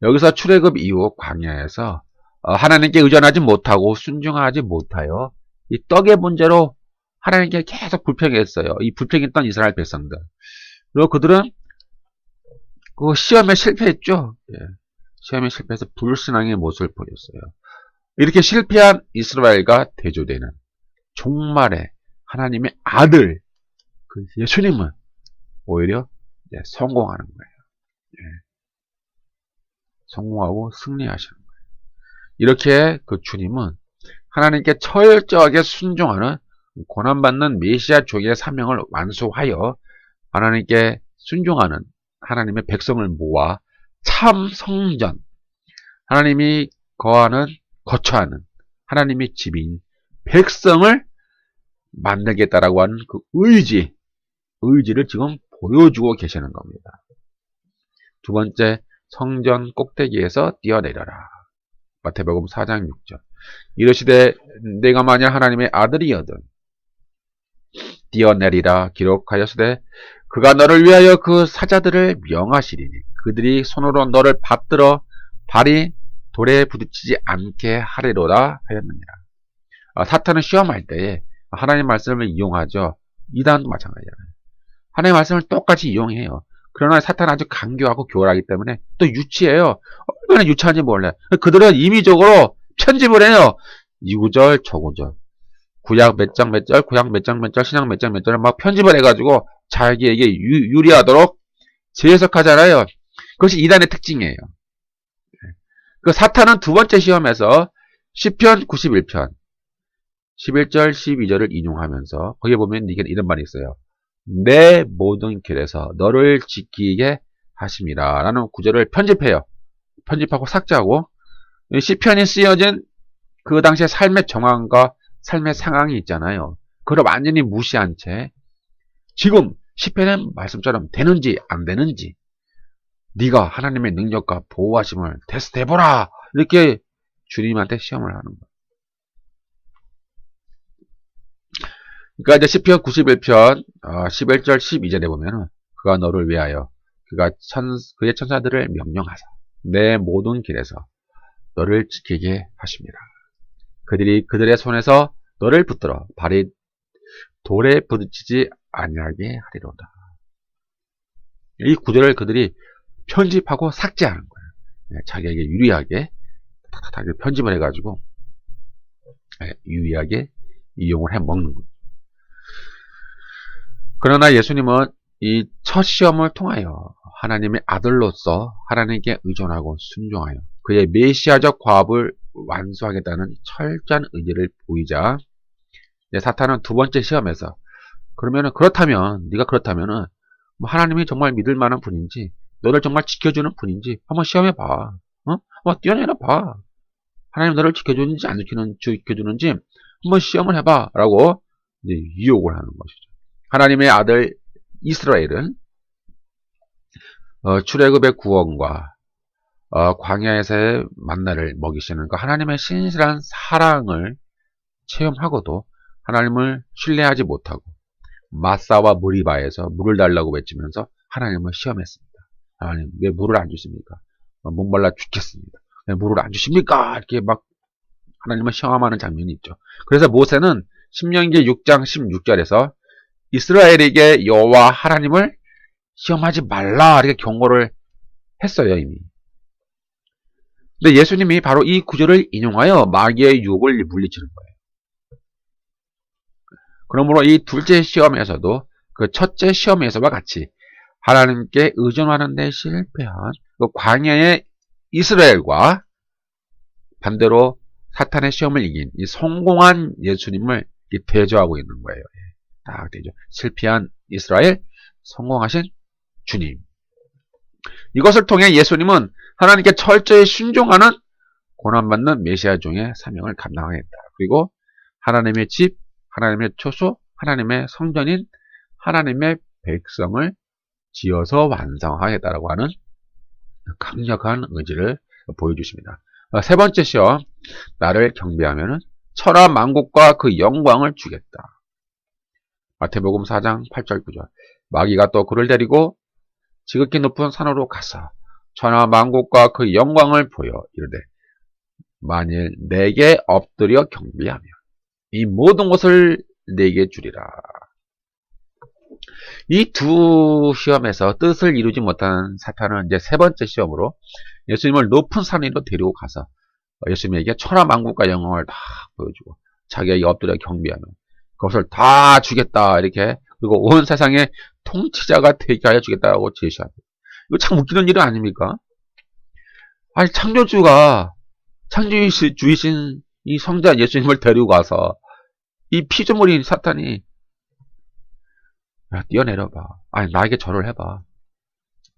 여기서 출애굽 이후 광야에서 하나님께 의존하지 못하고 순종하지 못하여 이 떡의 문제로 하나님께 계속 불평했어요. 이 불평했던 이스라엘 백성들. 그리고 그들은 그 시험에 실패했죠. 예. 시험에 실패해서 불신앙의 모습을 보였어요. 이렇게 실패한 이스라엘과 대조되는 종말의 하나님의 아들 그 예수님은 오히려 성공하는 거예요. 예. 성공하고 승리하시는 거예요. 이렇게 그 주님은 하나님께 철저하게 순종하는 고난받는 메시아 종의 사명을 완수하여 하나님께 순종하는 하나님의 백성을 모아 참 성전, 하나님이 거처하는 하나님의 집인 백성을 만들겠다라고 하는 그 의지를 지금 보여주고 계시는 겁니다. 두 번째, 성전 꼭대기에서 뛰어내려라. 마태복음 4장 6절. 이르시되 내가 만약 하나님의 아들이여든 뛰어내리라 기록하였으되 그가 너를 위하여 그 사자들을 명하시리니 그들이 손으로 너를 받들어 발이 돌에 부딪히지 않게 하리로다 하였느니라. 사탄은 시험할 때에 하나님의 말씀을 이용하죠. 이단도 마찬가지잖아요. 하나님의 말씀을 똑같이 이용해요. 그러나 사탄은 아주 간교하고 교활하기 때문에 또 유치해요. 얼마나 유치한지 몰라요. 그들은 임의적으로 편집을 해요. 이 구절, 저 구절. 구약 몇 장 몇 절, 구약 몇 장 몇 절, 신약 몇 장 몇 절을 막 편집을 해가지고 자기에게 유리하도록 재해석하잖아요. 그것이 이단의 특징이에요. 그 사탄은 두 번째 시험에서 시편 91편 11절 12절을 인용하면서 거기에 보면 이런 말이 있어요. 내 모든 길에서 너를 지키게 하심이라 라는 구절을 편집해요. 편집하고 삭제하고 시편이 쓰여진 그 당시의 삶의 정황과 삶의 상황이 있잖아요. 그걸 완전히 무시한 채 지금 시편의 말씀처럼 되는지 안 되는지 네가 하나님의 능력과 보호하심을 테스트해보라 이렇게 주님한테 시험을 하는 거예요. 그러니까 이제 시편 91편 11절 12절에 보면은 그가 너를 위하여 그의 천사들을 명령하사 내 모든 길에서 너를 지키게 하십니다. 그들이 그들의 손에서 너를 붙들어 발이 돌에 부딪히지 아니하게 하리로다. 이 구절을 그들이 편집하고 삭제하는 거예요. 자기에게 유리하게 편집을 해가지고 유리하게 이용을 해 먹는 거예요. 그러나 예수님은 이 첫 시험을 통하여 하나님의 아들로서 하나님께 의존하고 순종하여 그의 메시아적 과업을 완수하겠다는 철저한 의지를 보이자 사탄은 두 번째 시험에서 네가 그렇다면은 하나님이 정말 믿을 만한 분인지 너를 정말 지켜주는 분인지 한번 시험해봐. 한번 뛰어내려봐. 하나님 너를 지켜주는지 안 지켜주는지 한번 시험을 해봐 라고 유혹을 하는 것이죠. 하나님의 아들 이스라엘은 출애굽의 구원과 광야에서의 만나를 먹이시는 그 하나님의 신실한 사랑을 체험하고도 하나님을 신뢰하지 못하고 마사와 무리바에서 물을 달라고 외치면서 하나님을 시험했습니다. 하나님 왜 물을 안 주십니까? 목말라 죽겠습니다. 왜 물을 안 주십니까? 이렇게 막 하나님을 시험하는 장면이 있죠. 그래서 모세는 신명기 6장 16절에서 이스라엘에게 여호와 하나님을 시험하지 말라 이렇게 경고를 했어요. 이미 근데 예수님이 바로 이 구절을 인용하여 마귀의 유혹을 물리치는 거예요. 그러므로 이 둘째 시험에서도 그 첫째 시험에서와 같이 하나님께 의존하는 데 실패한 그 광야의 이스라엘과 반대로 사탄의 시험을 이긴 이 성공한 예수님을 대조하고 있는 거예요. 딱 되죠. 실패한 이스라엘, 성공하신 주님. 이것을 통해 예수님은 하나님께 철저히 순종하는 고난받는 메시아 종의 사명을 감당하겠다. 그리고 하나님의 집, 하나님의 초소, 하나님의 성전인 하나님의 백성을 지어서 완성하겠다라고 하는 강력한 의지를 보여주십니다. 세 번째 시험, 나를 경배하면 천하 만국과 그 영광을 주겠다. 마태복음 4장 8절 9절. 마귀가 또 그를 데리고 지극히 높은 산으로 가서 천하 만국과 그 영광을 보여 이르되 만일 내게 엎드려 경배하면 이 모든 것을 내게 주리라. 이 두 시험에서 뜻을 이루지 못한 사탄은 이제 세 번째 시험으로 예수님을 높은 산 위로 데리고 가서 예수님에게 천하 만국과 영광을 다 보여주고 자기에게 엎드려 경배하면 그것을 다 주겠다 이렇게 그리고 온 세상의 통치자가 되게 하여 주겠다고 제시합니다. 이거 참 웃기는 일 아닙니까? 아니 창조주가 창조주이신 이 성자 예수님을 데리고 가서 이 피조물인 사탄이 야, 뛰어내려봐. 아니 나에게 절을 해봐.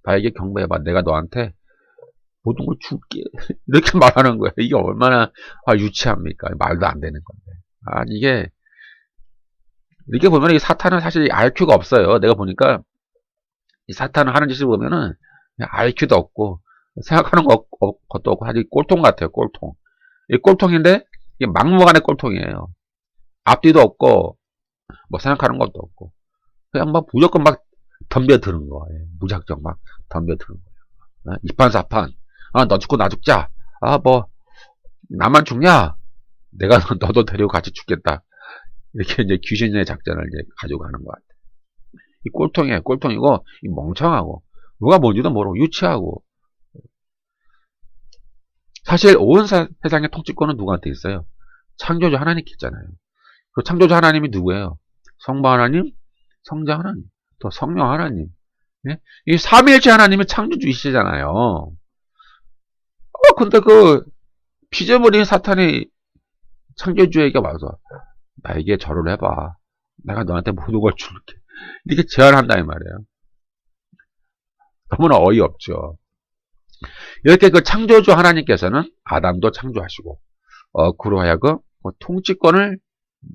나에게 경배해봐. 내가 너한테 모든 걸 줄게. 이렇게 말하는 거예요. 이게 얼마나 유치합니까? 말도 안 되는 건데. 아니 이렇게 보면 이 사탄은 사실 IQ가 없어요. 내가 보니까 이 사탄은 하는 짓을 보면은 IQ도 없고 생각하는 것도 없고 아주 꼴통 같아요. 꼴통. 이 꼴통인데 이게 막무가내 꼴통이에요. 앞뒤도 없고 뭐 생각하는 것도 없고 그냥 막 무조건 막 덤벼드는 거예요. 무작정 막 덤벼드는 거예요. 이판사판. 너 죽고 나 죽자. 뭐 나만 죽냐? 내가 너도 데리고 같이 죽겠다. 이렇게 이제 귀신의 작전을 이제 가지고 가는 것 같아요. 이 꼴통이에요. 꼴통이고 이 멍청하고 누가 뭔지도 모르고 유치하고. 사실 온 세상의 통치권은 누구한테 있어요? 창조주 하나님께 있잖아요. 그 창조주 하나님이 누구예요? 성부 하나님, 성자 하나님, 또 성령 하나님. 예? 이 삼위일체 하나님이 창조주이시잖아요. 근데 그 피조물인 사탄이 창조주에게 와서 나에게 절을 해봐. 내가 너한테 모든 걸 줄게. 이렇게 제안한다 이 말이에요. 너무나 어이없죠. 이렇게 그 창조주 하나님께서는 아담도 창조하시고 그로 하여금 통치권을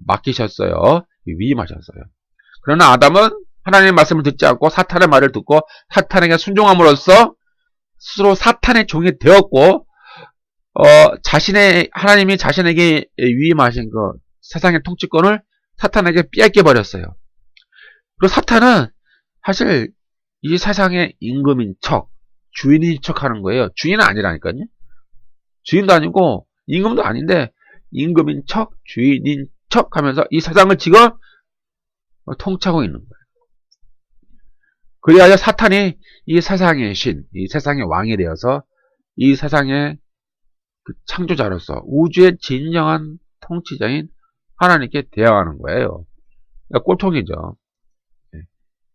맡기셨어요. 위임하셨어요. 그러나 아담은 하나님의 말씀을 듣지 않고 사탄의 말을 듣고 사탄에게 순종함으로써 스스로 사탄의 종이 되었고 하나님이 자신에게 위임하신 그 세상의 통치권을 사탄에게 빼앗겨 버렸어요. 그리고 사탄은 사실 이 세상의 임금인 척, 주인인 척 하는 거예요. 주인은 아니라니까요. 주인도 아니고 임금도 아닌데 임금인 척, 주인인 척 하면서 이 세상을 지금 통치하고 있는 거예요. 그리하여 사탄이 이 세상의 신, 이 세상의 왕이 되어서 이 세상의 그 창조자로서 우주의 진정한 통치자인 하나님께 대항하는 거예요. 그러니까 꼴통이죠.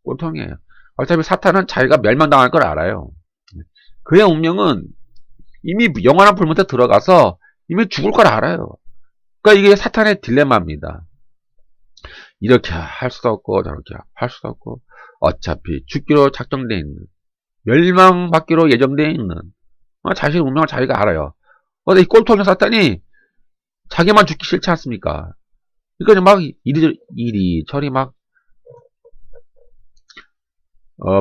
꼴통이에요. 어차피 사탄은 자기가 멸망당할 걸 알아요. 그의 운명은 이미 영원한 불문에 들어가서 이미 죽을 걸 알아요. 그러니까 이게 사탄의 딜레마입니다. 이렇게 할 수도 없고 저렇게 할 수도 없고 어차피 죽기로 작정되어 있는 멸망받기로 예정되어 있는 자신의 운명을 자기가 알아요. 근데 이 꼴통의 사탄이 자기만 죽기 싫지 않습니까? 그러니까 막 이리저리 막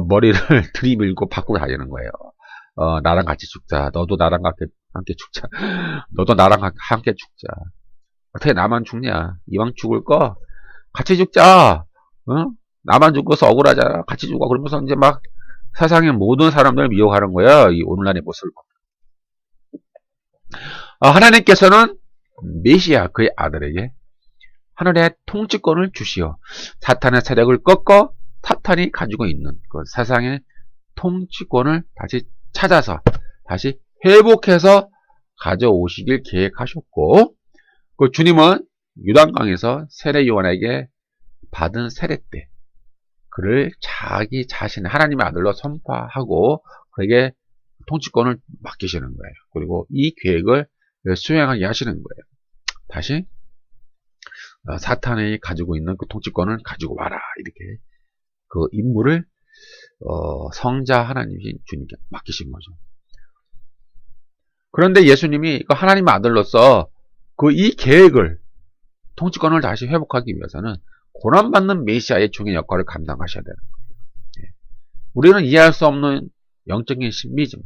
머리를 들이밀고 바꾸고 다니는 거예요. 나랑 같이 죽자. 너도 나랑 함께 죽자. 너도 나랑 함께 죽자. 어떻게 나만 죽냐? 이왕 죽을 거 같이 죽자. 나만 죽어서 억울하잖아. 같이 죽어. 그러면서 이제 막 세상의 모든 사람들을 미혹하는 거야. 이 오늘날의 모습을. 하나님께서는 메시아 그의 아들에게 하늘의 통치권을 주시어 사탄의 세력을 꺾어 사탄이 가지고 있는 그 세상의 통치권을 다시 찾아서 다시 회복해서 가져오시길 계획하셨고, 그 주님은 요단강에서 세례 요한에게 받은 세례 때 그를 자기 자신의 하나님의 아들로 선포하고 그에게 통치권을 맡기시는 거예요. 그리고 이 계획을 수행하게 하시는 거예요. 다시 사탄이 가지고 있는 그 통치권을 가지고 와라, 이렇게 그 임무를 성자 하나님이신 주님께 맡기신 거죠. 그런데 예수님이 그 하나님의 아들로서 그 이 계획을, 통치권을 다시 회복하기 위해서는 고난받는 메시아의 종의 역할을 감당하셔야 되는 거예요. 우리는 이해할 수 없는 영적인 신비지만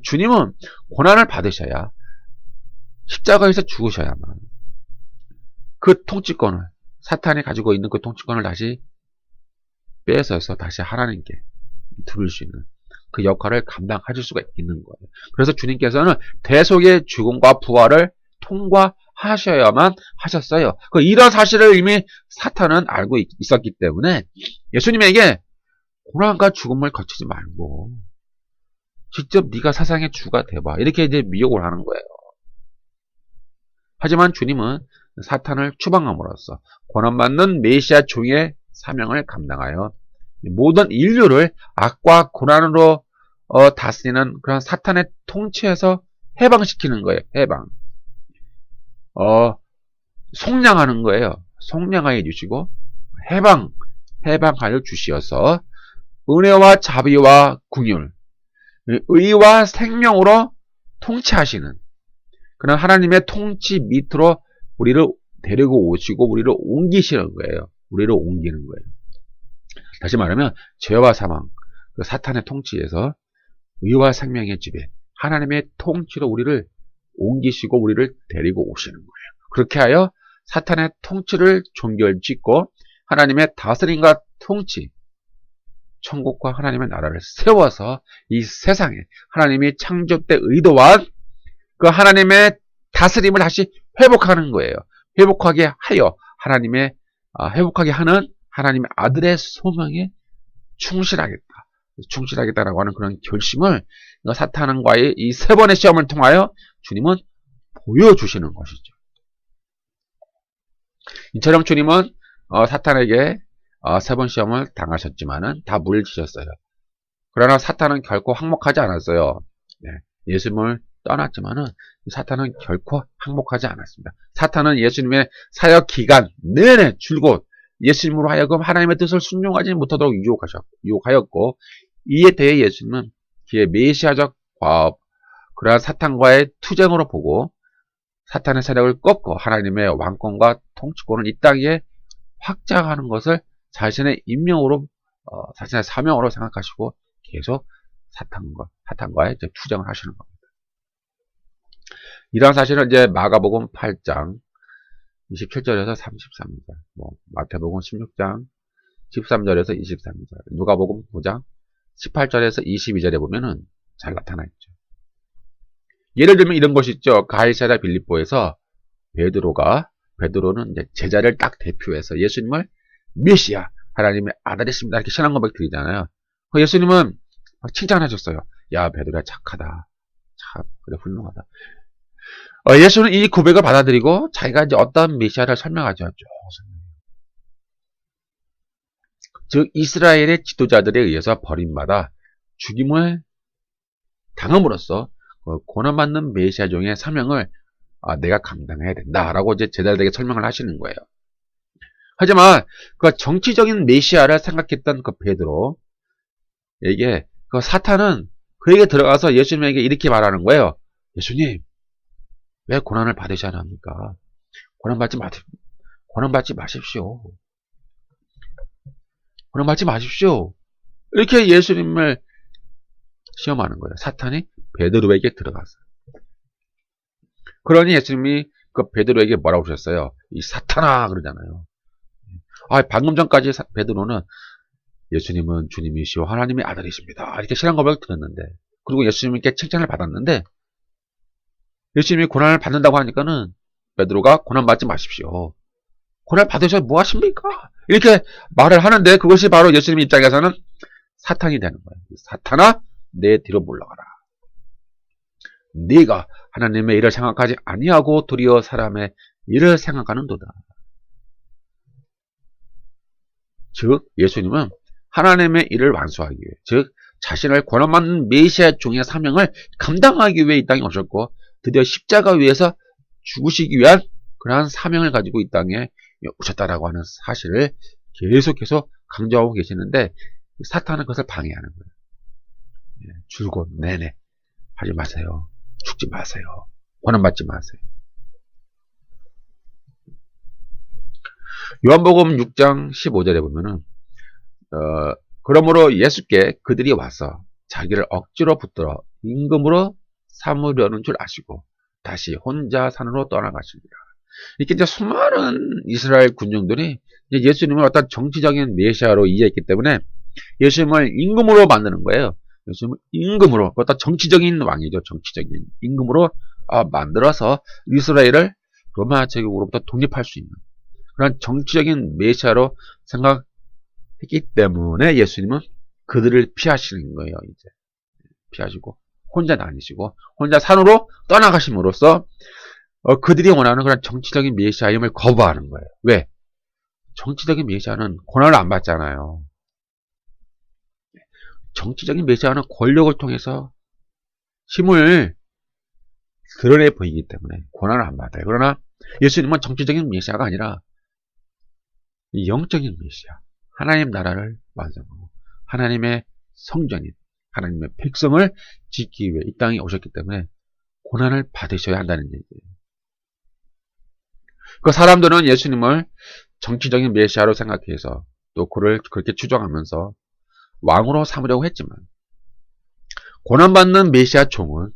주님은 고난을 받으셔야, 십자가에서 죽으셔야만 그 통치권을, 사탄이 가지고 있는 그 통치권을 다시 빼앗아서 다시 하나님께 드릴 수 있는 그 역할을 감당하실 수가 있는 거예요. 그래서 주님께서는 대속의 죽음과 부활을 통과하셔야만 하셨어요. 이런 사실을 이미 사탄은 알고 있었기 때문에 예수님에게 고난과 죽음을 거치지 말고 직접 네가 세상의 주가 돼봐, 이렇게 이제 미혹을 하는 거예요. 하지만 주님은 사탄을 추방함으로써 고난받는 메시아 종의 사명을 감당하여 모든 인류를 악과 고난으로 다스리는 그런 사탄의 통치에서 해방시키는 거예요. 해방. 속량하는 거예요. 속량하여 주시고 해방하여 주시어서 은혜와 자비와 긍휼, 의와 생명으로 통치하시는 그런 하나님의 통치 밑으로 우리를 데리고 오시고 우리를 옮기시는 거예요. 우리를 옮기는 거예요. 다시 말하면 죄와 사망, 그 사탄의 통치에서 의와 생명의 지배, 하나님의 통치로 우리를 옮기시고 우리를 데리고 오시는 거예요. 그렇게 하여 사탄의 통치를 종결짓고 하나님의 다스림과 통치, 천국과 하나님의 나라를 세워서 이 세상에 하나님이 창조 때 의도한 그 하나님의 다스림을 다시 회복하는 거예요. 회복하게 하여 회복하게 하는 하나님의 아들의 소명에 충실하겠다라고 하는 그런 결심을 사탄과의 이 세 번의 시험을 통하여 주님은 보여주시는 것이죠. 이처럼 주님은 사탄에게 세 번 시험을 당하셨지만은 다 물리치셨어요. 그러나 사탄은 결코 항목하지 않았어요. 예수님을 떠났지만은 사탄은 결코 항목하지 않았습니다. 사탄은 예수님의 사역 기간 내내 줄곧 예수님으로 하여금 하나님의 뜻을 순종하지 못하도록 유혹하였고, 이에 대해 예수님은 그의 메시아적 과업, 그러한 사탄과의 투쟁으로 보고 사탄의 세력을 꺾고 하나님의 왕권과 통치권을 이 땅에 확장하는 것을 자신의 임명으로, 자신의 사명으로 생각하시고 계속 사탄과의 이제 투쟁을 하시는 겁니다. 이러한 사실은 이제 마가복음 8장 27절에서 33절, 마태복음 16장 13절에서 23절, 누가복음 9장 18절에서 22절에 보면은 잘 나타나 있죠. 예를 들면 이런 것이 있죠. 가이사랴 빌립보에서 베드로는 이제 제자를 딱 대표해서 예수님을 메시아, 하나님의 아들이십니다, 이렇게 신앙 고백 드리잖아요. 예수님은 막 칭찬하셨어요. 야, 베드로야, 착하다. 참, 그래, 훌륭하다. 예수는 이 고백을 받아들이고 자기가 이제 어떤 메시아를 설명하죠. 즉 이스라엘의 지도자들에 의해서 버림받아 죽임을 당함으로써 고난받는 메시아 종의 사명을 내가 감당해야 된다라고 이제 제자들에게 설명을 하시는 거예요. 하지만 그 정치적인 메시아를 생각했던 그 베드로에게 그 사탄은 그에게 들어가서 예수님에게 이렇게 말하는 거예요. 예수님, 왜 고난을 받으셔야 합니까? 고난받지 마십시오. 고난받지 마십시오. 이렇게 예수님을 시험하는 거예요. 사탄이 베드로에게 들어갔어요. 그러니 예수님이 그 베드로에게 뭐라고 하셨어요? 이 사탄아, 그러잖아요. 방금 전까지 베드로는 예수님은 주님이시오, 하나님의 아들이십니다, 이렇게 신앙 고백을 드렸는데, 그리고 예수님께 칭찬을 받았는데, 예수님이 고난을 받는다고 하니까는 베드로가 고난받지 마십시오, 고난 받으셔서 뭐 하십니까? 이렇게 말을 하는데, 그것이 바로 예수님 입장에서는 사탄이 되는 거예요. 사탄아, 내 뒤로 물러가라. 네가 하나님의 일을 생각하지 아니하고 도리어 사람의 일을 생각하는도다. 즉 예수님은 하나님의 일을 완수하기 위해, 즉 자신을 권한받는 메시아 종의 사명을 감당하기 위해 이 땅에 오셨고 드디어 십자가 위에서 죽으시기 위한 그러한 사명을 가지고 이 땅에 오셨다라고 하는 사실을 계속해서 강조하고 계시는데 사탄은 그것을 방해하는 거예요. 줄곧 내내 하지 마세요. 죽지 마세요. 권한받지 마세요. 요한복음 6장 15절에 보면은 그러므로 예수께 그들이 와서 자기를 억지로 붙들어 임금으로 삼으려는 줄 아시고 다시 혼자 산으로 떠나가십니다. 이렇게 이제 수많은 이스라엘 군중들이 이제 예수님을 어떤 정치적인 메시아로 이해했기 때문에 예수님을 임금으로 만드는 거예요. 예수님을 임금으로, 어떤 정치적인 왕이죠. 정치적인 임금으로 만들어서 이스라엘을 로마 제국으로부터 독립할 수 있는 그런 정치적인 메시아로 생각했기 때문에 예수님은 그들을 피하시는 거예요. 이제 피하시고 혼자 다니시고 혼자 산으로 떠나가심으로써 그들이 원하는 그런 정치적인 메시아임을 거부하는 거예요. 왜? 정치적인 메시아는 고난을 안 받잖아요. 정치적인 메시아는 권력을 통해서 힘을 드러내 보이기 때문에 고난을 안 받아요. 그러나 예수님은 정치적인 메시아가 아니라 영적인 메시아, 하나님 나라를 완성하고 하나님의 성전인 하나님의 백성을 지키기 위해 이 땅에 오셨기 때문에 고난을 받으셔야 한다는 얘기예요. 그 사람들은 예수님을 정치적인 메시아로 생각해서 또 그를 그렇게 추정하면서 왕으로 삼으려고 했지만 고난받는 메시아 종은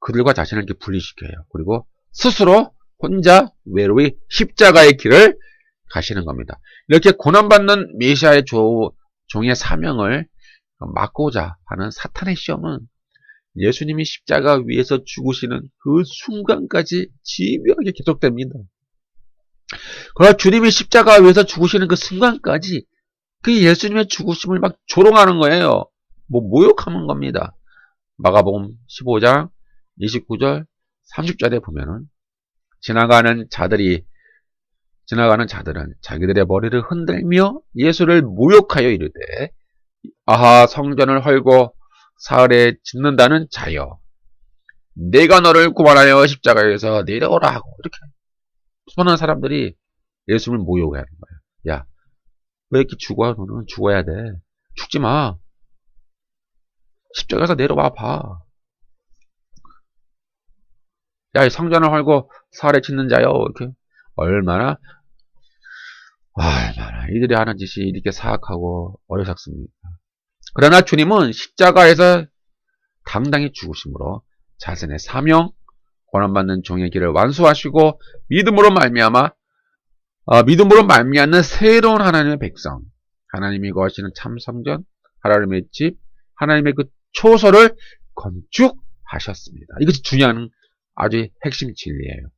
그들과 자신을 이렇게 분리시켜요. 그리고 스스로 혼자 외로이 십자가의 길을 가시는 겁니다. 이렇게 고난받는 메시아의 종의 사명을 막고자 하는 사탄의 시험은 예수님이 십자가 위에서 죽으시는 그 순간까지 집요하게 계속됩니다. 그러나 주님이 십자가 위에서 죽으시는 그 순간까지 그 예수님의 죽으심을 막 조롱하는 거예요. 모욕하는 겁니다. 마가복음 15장 29절 30절에 보면은 지나가는 자들은 자기들의 머리를 흔들며 예수를 모욕하여 이르되 아하 성전을 헐고 사흘에 짓는다는 자여 내가 너를 구원하여 십자가에서 내려오라 하고 이렇게 수많은 사람들이 예수님을 모욕하는 거예요. 야, 왜 이렇게 죽어? 너는 죽어야 돼. 죽지 마. 십자가에서 내려와 봐. 야, 성전을 헐고 사흘에 짓는 자여. 이렇게 얼마나 이들이 하는 짓이 이렇게 사악하고 어리석습니까? 그러나 주님은 십자가에서 당당히 죽으심으로 자신의 사명, 고난받는 종의 길을 완수하시고 믿음으로 말미암는 새로운 하나님의 백성, 하나님이 거하시는 참 성전, 하나님의 집, 하나님의 그 초소를 건축하셨습니다. 이것이 중요한 아주 핵심 진리예요.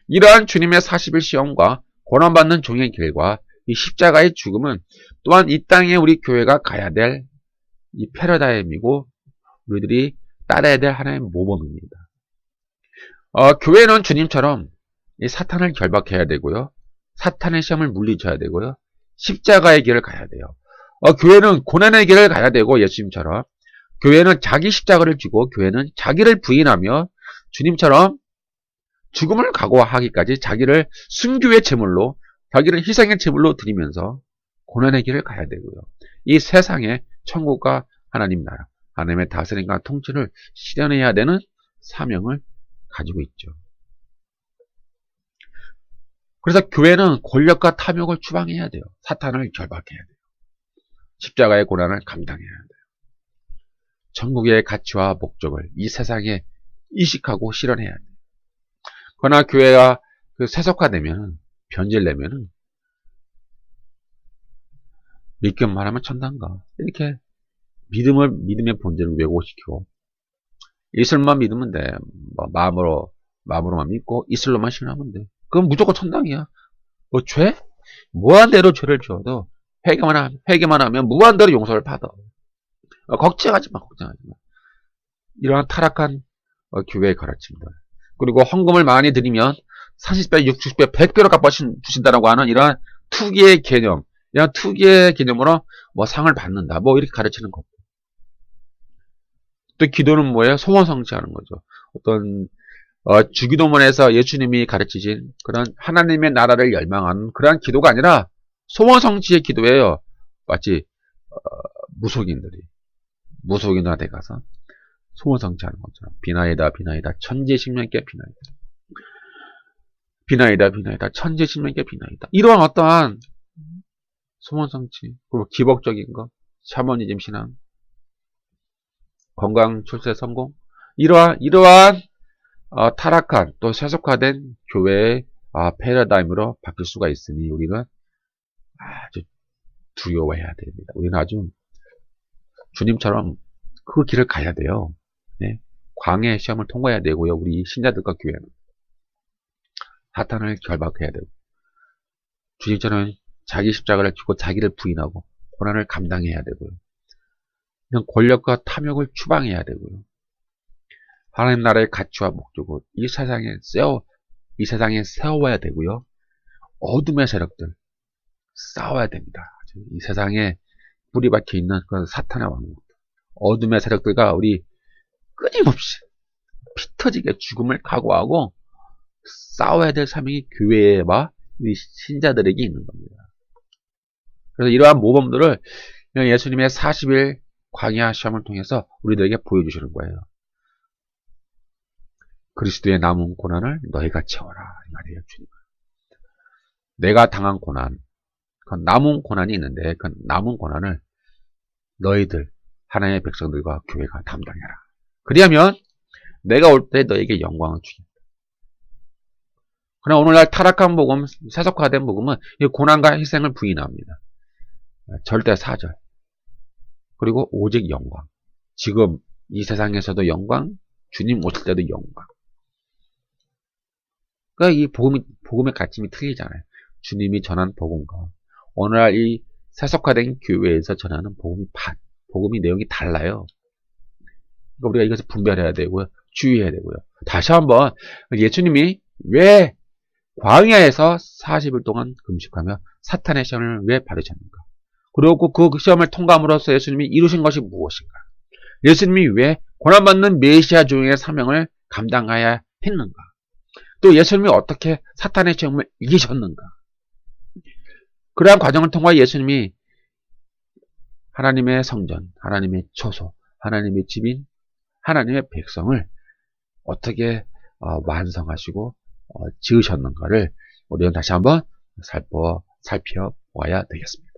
이러한 주님의 40일 시험과 고난받는 종의 길과 이 십자가의 죽음은 또한 이 땅에 우리 교회가 가야 될 이 패러다임이고 우리들이 따라야 될 하나의 모범입니다. 교회는 주님처럼 이 사탄을 결박해야 되고요. 사탄의 시험을 물리쳐야 되고요. 십자가의 길을 가야 돼요. 교회는 고난의 길을 가야 되고 예수님처럼 교회는 자기 십자가를 지고 교회는 자기를 부인하며 주님처럼 죽음을 각오하기까지 자기를 순교의 제물로 자기를 희생의 제물로 드리면서 고난의 길을 가야 되고요. 이 세상에 천국과 하나님 나라, 하나님의 다스림과 통치를 실현해야 되는 사명을 가지고 있죠. 그래서 교회는 권력과 탐욕을 추방해야 돼요. 사탄을 결박해야 돼요. 십자가의 고난을 감당해야 돼요. 천국의 가치와 목적을 이 세상에 이식하고 실현해야 돼요. 그러나 교회가 세속화되면, 변질되면 믿기만 하면 천당가. 이렇게 믿음의 본질을 왜곡시키고 이슬만 믿으면 돼. 마음으로만 믿고 이슬로만 신하면 돼. 그럼 무조건 천당이야. 죄? 무한대로 죄를 지어도 회개만 하면 무한대로 용서를 받아. 걱정하지 마. 이러한 타락한 교회의 가르침들. 그리고 헌금을 많이 드리면 30배, 60배, 100배로 갚아 주신다라고 하는 이러한 투기의 개념, 이런 투기의 개념으로 뭐 상을 받는다, 뭐 이렇게 가르치는 것. 또 기도는 뭐예요? 소원 성취하는 거죠. 어떤 주기도문에서 예수님이 가르치신 그런 하나님의 나라를 열망하는 그러한 기도가 아니라 소원 성취의 기도예요. 마치 무속인들한테 가서 소원 성취하는 것처럼 비나이다 비나이다 천지식명께 비나이다 비나이다 비나이다 천지식명께 비나이다 이러한 어떠한 소원 성취 그리고 기복적인 것 샤머니즘 신앙 건강 출세 성공 이러한 타락한 또 세속화된 교회의 패러다임으로 바뀔 수가 있으니 우리는 아주 두려워해야 됩니다. 우리는 아주 주님처럼 그 길을 가야 돼요. 네? 광야의 시험을 통과해야 되고요. 우리 신자들과 교회는 사탄을 결박해야 되고 주님처럼 자기 십자가를 지고 자기를 부인하고 고난을 감당해야 되고요. 그냥 권력과 탐욕을 추방해야 되고요. 하나님 나라의 가치와 목적을 이 세상에 세워야 되고요. 어둠의 세력들 싸워야 됩니다. 이 세상에 뿌리 박혀 있는 그런 사탄의 왕국, 어둠의 세력들과 우리 끊임없이 피 터지게 죽음을 각오하고 싸워야 될 사명이 교회와 우리 신자들에게 있는 겁니다. 그래서 이러한 모범들을 예수님의 40일 광야 시험을 통해서 우리들에게 보여주시는 거예요. 그리스도의 남은 고난을 너희가 채워라 이 말이에요. 주님. 내가 당한 고난, 그 남은 고난이 있는데 그 남은 고난을 너희들 하나님의 백성들과 교회가 담당해라. 그리하면 내가 올 때 너에게 영광을 주겠다. 그러나 오늘날 타락한 복음, 세속화된 복음은 이 고난과 희생을 부인합니다. 절대 사절 그리고 오직 영광. 지금 이 세상에서도 영광, 주님 오실 때도 영광. 그러니까 이 복음의 가침이 틀리잖아요. 주님이 전한 복음과 오늘날 이 세속화된 교회에서 전하는 복음이 내용이 달라요. 그러니까 우리가 이것을 분별해야 되고요. 주의해야 되고요. 다시 한번 예수님이 왜 광야에서 40일 동안 금식하며 사탄의 시험을 왜 받으셨는가? 그리고 그 시험을 통과함으로써 예수님이 이루신 것이 무엇인가? 예수님이 왜 고난받는 메시아 중의 사명을 감당해야 했는가? 또 예수님이 어떻게 사탄의 시험을 이기셨는가? 그러한 과정을 통해 예수님이 하나님의 성전, 하나님의 처소, 하나님의 집인 하나님의 백성을 어떻게 완성하시고 지으셨는가를 우리는 다시 한번 살펴보아야 되겠습니다.